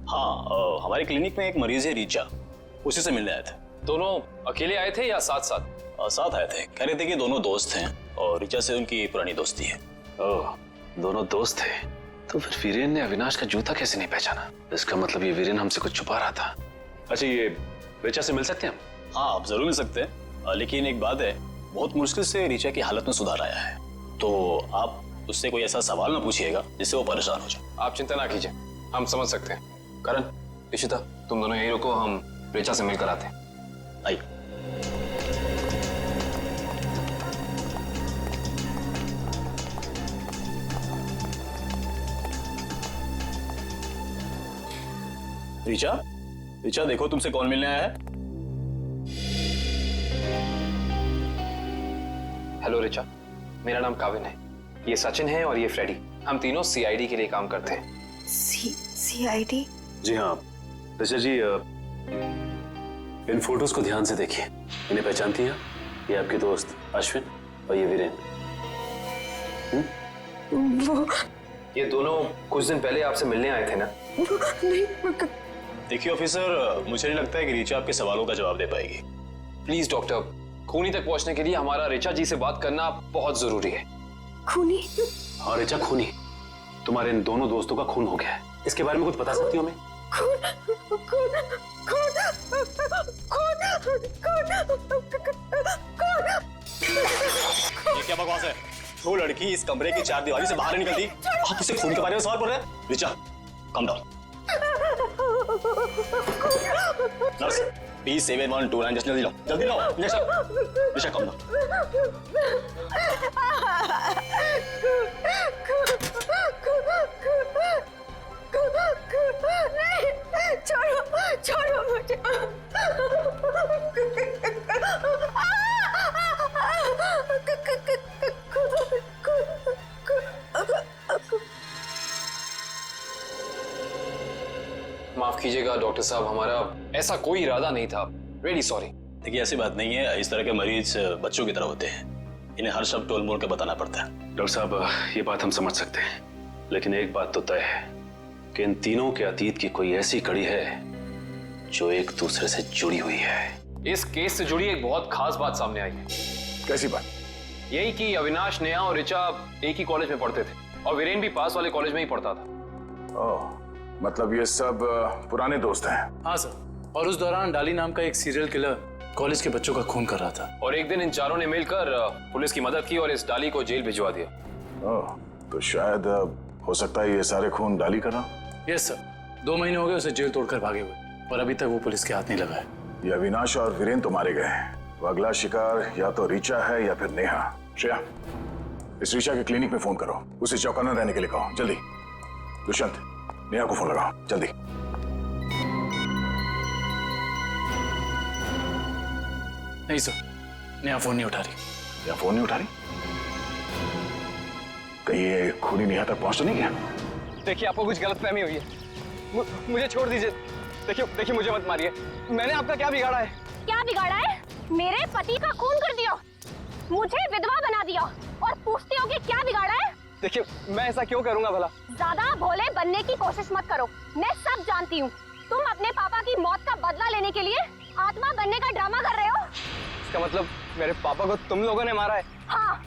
हाँ, हमारी क्लिनिक में एक मरीज है रीचा, उसी से मिलने आए थे। दोनों अकेले आए थे या साथ साथ? साथ आए थे। कह रहे थे कि दोनों दोस्त हैं और रीचा से उनकी पुरानी दोस्ती है। ओह, दोनों दोस्त थे। तो फिर वीरेन ने अविनाश का जूता कैसे नहीं पहचाना? इसका मतलब ये वीरेन हमसे कुछ छुपा रहा था। अच्छा, ये रीचा से मिल सकते हैं हम? हाँ, आप जरूर मिल सकते हैं, लेकिन एक बात है, बहुत मुश्किल से रीचा की हालत में सुधार आया है, तो आप उससे कोई ऐसा सवाल ना पूछिएगा जिससे वो परेशान हो जाए। आप चिंता ना कीजिए, हम समझ सकते हैं। करण, इशिता, तुम दोनों यहीं रुको, हम रीचा से मिलकर आते हैं। आइए। रीचा, देखो तुमसे कौन मिलने आया है। हेलो रीचा, मेरा नाम काविन है, ये सचिन है और ये फ्रेडी। हम तीनों सीआईडी के लिए काम करते हैं। सीआईडी? जी हाँ ऋचा जी, इन फोटोज को ध्यान से देखिए। इन्हें पहचानती हैं? ये आपके दोस्त अश्विन और ये वीरेन। वो ये दोनों कुछ दिन पहले आपसे मिलने आए थे ना? नहीं। देखिए ऑफिसर, मुझे नहीं लगता है कि रीचा आपके सवालों का जवाब दे पाएगी। प्लीज डॉक्टर, खूनी तक पहुंचने के लिए हमारा रीचा जी से बात करना बहुत जरूरी है। खूनी? हाँ रीचा, खूनी। तुम्हारे इन दोनों दोस्तों का खून हो गया है। इसके बारे में कुछ बता सकती हो हमें? ये क्या बकवास है? वो लड़की इस कमरे की चार दीवारी से बाहर नहीं निकलती, आप इसे खून के बारे में सवाल पूछ रहे हैं? Richa, come down. Nurse, B7129 जल्दी लाओ, जल्दी लाओ। Richa, come down. छोड़ो मुझे। माफ कीजिएगा डॉक्टर साहब, हमारा ऐसा कोई इरादा नहीं था। Really sorry. देखिए ऐसी बात नहीं है, इस तरह के मरीज बच्चों की तरह होते हैं, इन्हें हर शब्द टोल मोड़ के बताना पड़ता है। डॉक्टर साहब, ये बात हम समझ सकते हैं, लेकिन एक बात तो तय है कि इन तीनों के अतीत की कोई ऐसी कड़ी है जो एक दूसरे से जुड़ी हुई है। इस केस से जुड़ी एक बहुत खास बात सामने आई है। कैसी बात? यही कि अविनाश, नेहा और ऋचा एक ही कॉलेज में पढ़ते थे और वीरेन भी पास वाले कॉलेज में ही पढ़ता था। ओह, मतलब ये सब पुराने दोस्त हैं? हाँ सर, और उस दौरान डाली नाम का एक सीरियल किलर कॉलेज के बच्चों का खून कर रहा था। और एक दिन इन चारों ने मिलकर पुलिस की मदद की और इस डाली को जेल भिजवा दिया। ओह, तो शायद हो सकता है ये सारे खून डाली कर रहा। यस सर, 2 महीने हो गए उसे जेल तोड़कर भागे हुए, पर अभी तक वो पुलिस के हाथ नहीं लगा है। ये अविनाश और वीरेन तो मारे गए हैं, वो अगला शिकार या तो रीचा है या फिर नेहा। श्रेया, इस रीचा के क्लिनिक में फोन करो, उसे चौकन्ना रहने के लिए कहो, जल्दी। दुष्यंत, नेहा को फोन लगाओ, जल्दी। नहीं सर, नेहा फोन नहीं उठा रही। नेहा फोन नहीं उठा रही? कहीं ये खूनी नेहा तक पहुंच तो नहीं गया? देखिए, आपको कुछ गलतफहमी हुई है, मुझे छोड़ दीजिए। देखिए मुझे मत मारिए, मैंने आपका क्या बिगाड़ा है? क्या बिगाड़ा है? मेरे पति का खून कर दिया, मुझे विधवा बना दिया और पूछते हो कि क्या बिगाड़ा है? देखिए, मैं ऐसा क्यों करूंगा भला? ज्यादा भोले बनने की कोशिश मत करो, मैं सब जानती हूँ। तुम अपने पापा की मौत का बदला लेने के लिए आत्मा बनने का ड्रामा कर रहे हो। इसका मतलब मेरे पापा को तुम लोगों ने मारा है? हाँ,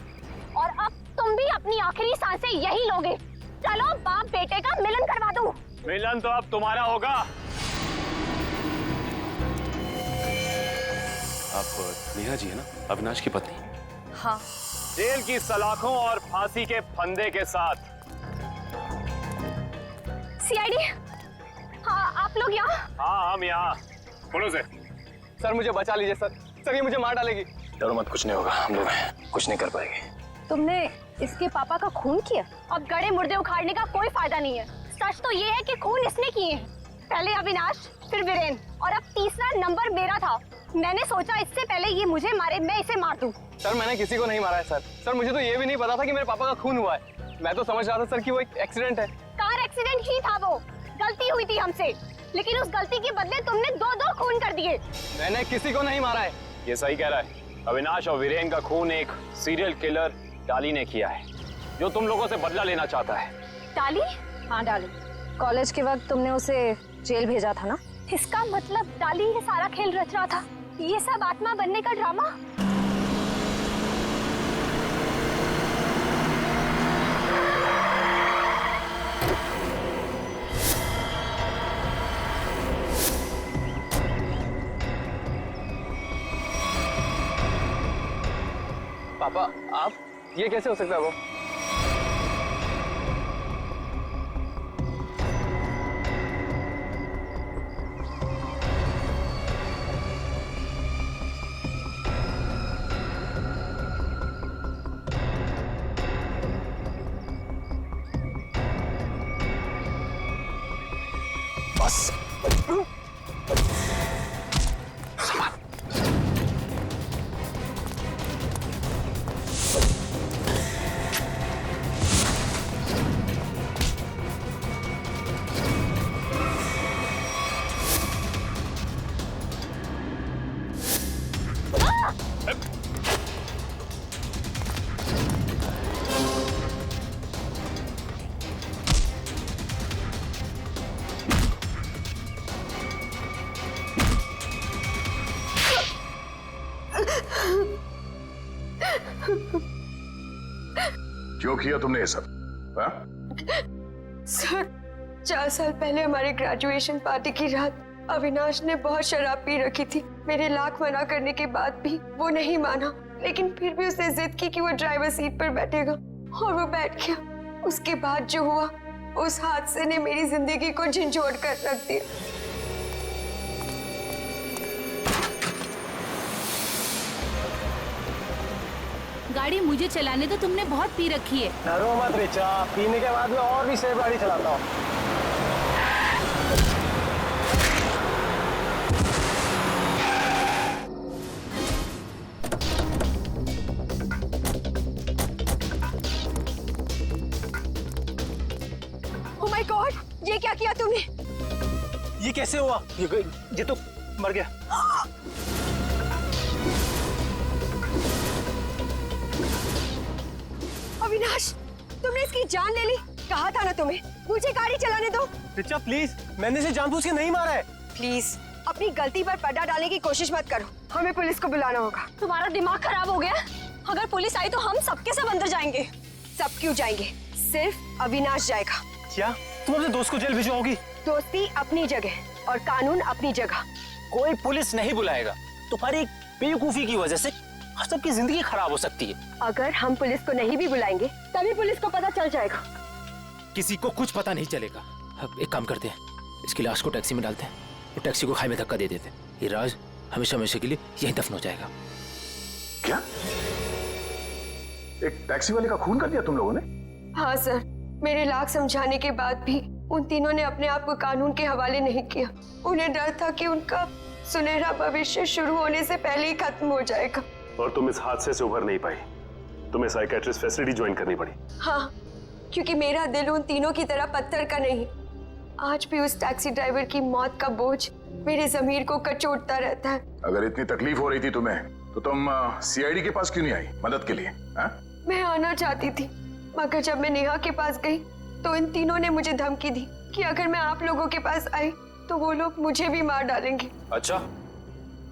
और अब तुम भी अपनी आखिरी सांसें यही लोगे। चलो बाप बेटे का मिलन करवा दूं। मिलन तो अब तुम्हारा होगा। आप नेहा जी है ना, अविनाश की पत्नी? हाँ। जेल की सलाखों और फांसी के फंदे के साथ। सीआईडी? हाँ, आप लोग यहाँ? हाँ, हम यहाँ। बोलो से। सर मुझे बचा लीजिए सर, सर ये मुझे मार डालेगी। डरो मत, कुछ नहीं होगा, हम लोग कुछ नहीं कर पाएंगे। तुमने इसके पापा का खून किया? अब गड़े मुर्दे उखाड़ने का कोई फायदा नहीं है। सच तो ये है कि खून इसने किए हैं, पहले अविनाश, फिर वीरेन, और अब तीसरा नंबर मेरा था। मैंने सोचा इससे पहले ये मुझे मारे, मैं इसे मार दूं। सर मैंने किसी को नहीं मारा है सर। सर मुझे तो ये भी नहीं पता था कि मेरे पापा का खून हुआ है। मैं तो समझ रहा था सर कि वो एक एक्सीडेंट है। कार एक्सीडेंट ही था वो, गलती हुई थी हमसे, लेकिन उस गलती के बदले तुमने 2-2 खून कर दिए। मैंने किसी को नहीं मारा है। ये सही कह रहा है। अविनाश और वीरेन का खून एक सीरियल किलर डाली ने किया है, जो तुम लोगों से बदला लेना चाहता है। डाली? हाँ डाली। कॉलेज के वक्त तुमने उसे जेल भेजा था ना? इसका मतलब डाली ये सारा खेल रच रहा था, ये सब आत्मा बनने का ड्रामा। पापा आप, ये कैसे हो सकता है? वो बस क्यों किया तुमने ये सब? हाँ? सर, 4 साल पहले हमारे ग्रेजुएशन पार्टी की रात अविनाश ने बहुत शराब पी रखी थी। मेरे लाख मना करने के बाद भी वो नहीं माना, लेकिन फिर भी उसने जिद की कि वो ड्राइवर सीट पर बैठेगा और वो बैठ गया। उसके बाद जो हुआ, उस हादसे ने मेरी जिंदगी को झंझोड़ कर रख दिया। गाड़ी मुझे चलाने तो तुमने बहुत पी रखी है। डरो मत रिचा, पीने के बाद में और भी सेफ गाड़ी चलाता हूँ। Oh my God, ये क्या किया तूने? ये कैसे हुआ? ये तो मर गया। अविनाश, तुमने इसकी जान ले ली। कहा था ना तुम्हें, मुझे गाड़ी चलाने दो। रिचा प्लीज, मैंने इसे जानबूझ के नहीं मारा है। प्लीज अपनी गलती पर पर्दा डालने की कोशिश मत करो। हमें पुलिस को बुलाना होगा। तुम्हारा दिमाग खराब हो गया? अगर पुलिस आई तो हम सबके सब अंदर जाएंगे। सब क्यों जाएंगे? सिर्फ अविनाश जाएगा। क्या तुम अपने दोस्त को जेल भिजवाओगी? दोस्ती अपनी जगह और कानून अपनी जगह। कोई पुलिस नहीं बुलाएगा। तुम्हारी बेवकूफी की वजह से सबकी जिंदगी खराब हो सकती है। अगर हम पुलिस को नहीं भी बुलाएंगे तभी पुलिस को पता चल जाएगा। किसी को कुछ पता नहीं चलेगा। अब एक काम करते हैं, इसकी लाश को टैक्सी में डालते हैं और टैक्सी को खाई में धक्का दे देते हैं। ये राज हमेशा हमेशा के लिए यहीं दफन हो जाएगा। क्या? एक टैक्सी वाले का खून कर दिया तुम लोगों ने? हाँ सर, मेरे लाख समझाने के बाद भी उन तीनों ने अपने आप को कानून के हवाले नहीं किया। उन्हें डर था कि उनका सुनहरा भविष्य शुरू होने से पहले ही खत्म हो जाएगा। और तुम इस हादसे से उभर नहीं पाई, तुम्हें साइकेट्रिस्ट फैसिलिटी ज्वाइन करनी पड़ी। हाँ, क्योंकि मेरा दिल उन तीनों की तरह पत्थर का नहीं। आज भी उस टैक्सी ड्राइवर की मौत का बोझ मेरे जमीर को कचोटता रहता है। अगर इतनी तकलीफ हो रही थी तुम्हें, तो तुम सीआईडी के पास क्यों नहीं आई मदद के लिए? हाँ? मैं आना चाहती थी, मगर जब मैं नेहा के पास गई तो इन तीनों ने मुझे धमकी दी कि अगर मैं आप लोगों के पास आई तो वो लोग मुझे भी मार डालेंगे। अच्छा,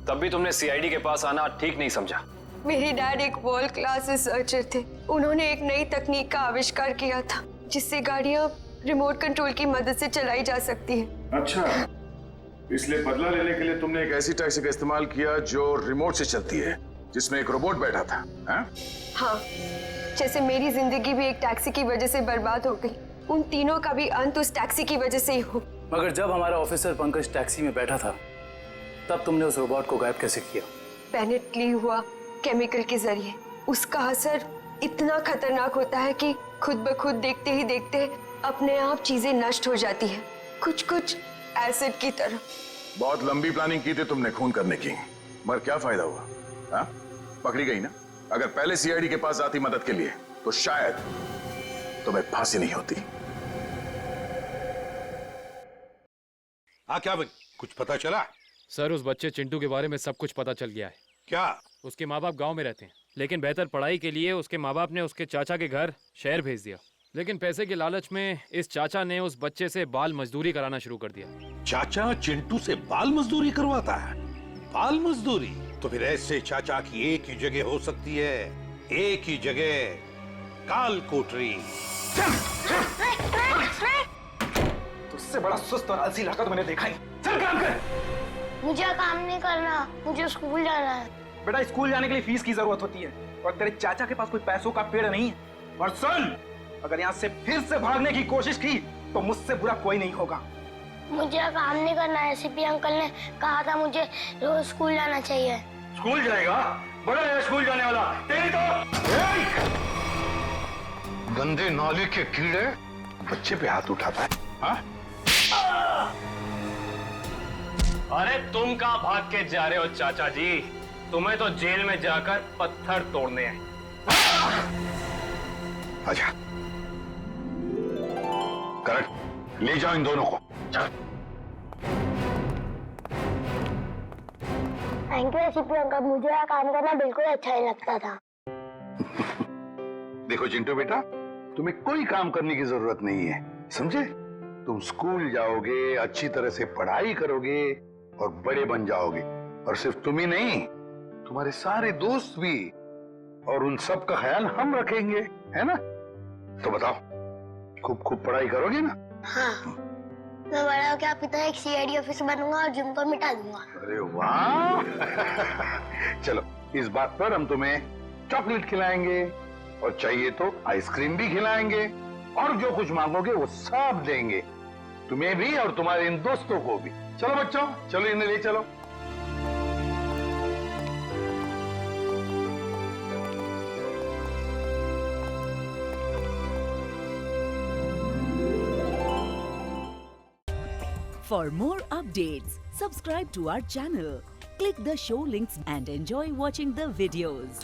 तब भी तुमने सीआईडी के पास आना ठीक नहीं समझा? मेरे डैड एक वर्ल्ड क्लास रिसर्चर थे। उन्होंने एक नई तकनीक का आविष्कार किया था जिससे गाड़ियां रिमोट कंट्रोल की मदद से चलाई जा सकती हैं। अच्छा, इसलिए बदला लेने के लिए तुमने एक ऐसी टैक्सी का इस्तेमाल किया जो रिमोट से चलती है, जिसमें एक रोबोट बैठा था। हाँ, जैसे मेरी जिंदगी भी एक टैक्सी की वजह से बर्बाद हो गई, उन तीनों का भी अंत उस टैक्सी की वजह से ही हो। मगर जब हमारा ऑफिसर पंकज टैक्सी में बैठा था, तब तुमने उस रोबोट को गायब कैसे किया? पेनेट ली हुआ केमिकल के जरिए। उसका असर इतना खतरनाक होता है कि खुद ब खुद देखते ही देखते अपने आप चीजें नष्ट हो जाती है, कुछ कुछ एसिड की तरह। बहुत लंबी प्लानिंग की थी तुमने खून करने की, मगर क्या फायदा हुआ? हाँ? पकड़ी गई ना। अगर पहले सीआईडी के पास आती मदद के लिए तो शायद तुम्हें फांसी नहीं होती। हाँ क्या कुछ पता चला? सर उस बच्चे चिंटू के बारे में सब कुछ पता चल गया है। क्या? उसके माँ बाप गांव में रहते हैं, लेकिन बेहतर पढ़ाई के लिए उसके माँ बाप ने उसके चाचा के घर शहर भेज दिया। लेकिन पैसे के लालच में इस चाचा ने उस बच्चे से बाल मजदूरी कराना शुरू कर दिया। चाचा चिंटू से बाल मजदूरी करवाता है? बाल मजदूरी? तो फिर ऐसे चाचा की एक ही जगह हो सकती है, एक ही जगह, काल कोठरी। तुझसे बड़ा सुस्त और आलसी लड़का तो मैंने देखा ही। चल काम कर। मुझे काम नहीं करना, मुझे स्कूल जाना है। बेटा स्कूल जाने के लिए फीस की जरूरत होती है और तेरे चाचा के पास कोई पैसों का पेड़ नहीं है। और सुन, अगर यहाँ से फिर से भागने की कोशिश की तो मुझसे बुरा कोई नहीं होगा। मुझे काम नहीं करना है, सीपी अंकल ने कहा था मुझे रोज स्कूल जाना चाहिए। स्कूल जाएगा? बड़ा है स्कूल जाने वाला। तेरी तो गंदे नाले के कीड़े बच्चे पे हाथ उठाता है। हाँ? अरे तुम कहाँ भाग के जा रहे हो चाचा जी? तुम्हें तो जेल में जाकर पत्थर तोड़ने हैं। आजा, करण, ले जाओ इन दोनों को। थैंक यू सीपी अंकल, मुझे यहाँ काम करना बिल्कुल अच्छा नहीं लगता था। देखो चिंटू बेटा, तुम्हें कोई काम करने की जरूरत नहीं है, समझे? तुम स्कूल जाओगे, अच्छी तरह से पढ़ाई करोगे और बड़े बन जाओगे। और सिर्फ तुम ही नहीं, तुम्हारे सारे दोस्त भी, और उन सब का ख्याल हम रखेंगे, है ना? तो बताओ, खूब खूब पढ़ाई करोगे ना? हाँ, मैं बड़ा होकर आपकी तरह एक सीआईडी ऑफिसर बनूंगा और जिम को मिटा दूंगा। अरे वाह! चलो, इस बात पर हम तुम्हें चॉकलेट खिलाएंगे और चाहिए तो आइसक्रीम भी खिलाएंगे, और जो कुछ मांगोगे वो सब देंगे, तुम्हें भी और तुम्हारे इन दोस्तों को भी। चलो बच्चों, चलो इन्हें ले चलो। For more updates, subscribe to our channel, click the show links and enjoy watching the videos.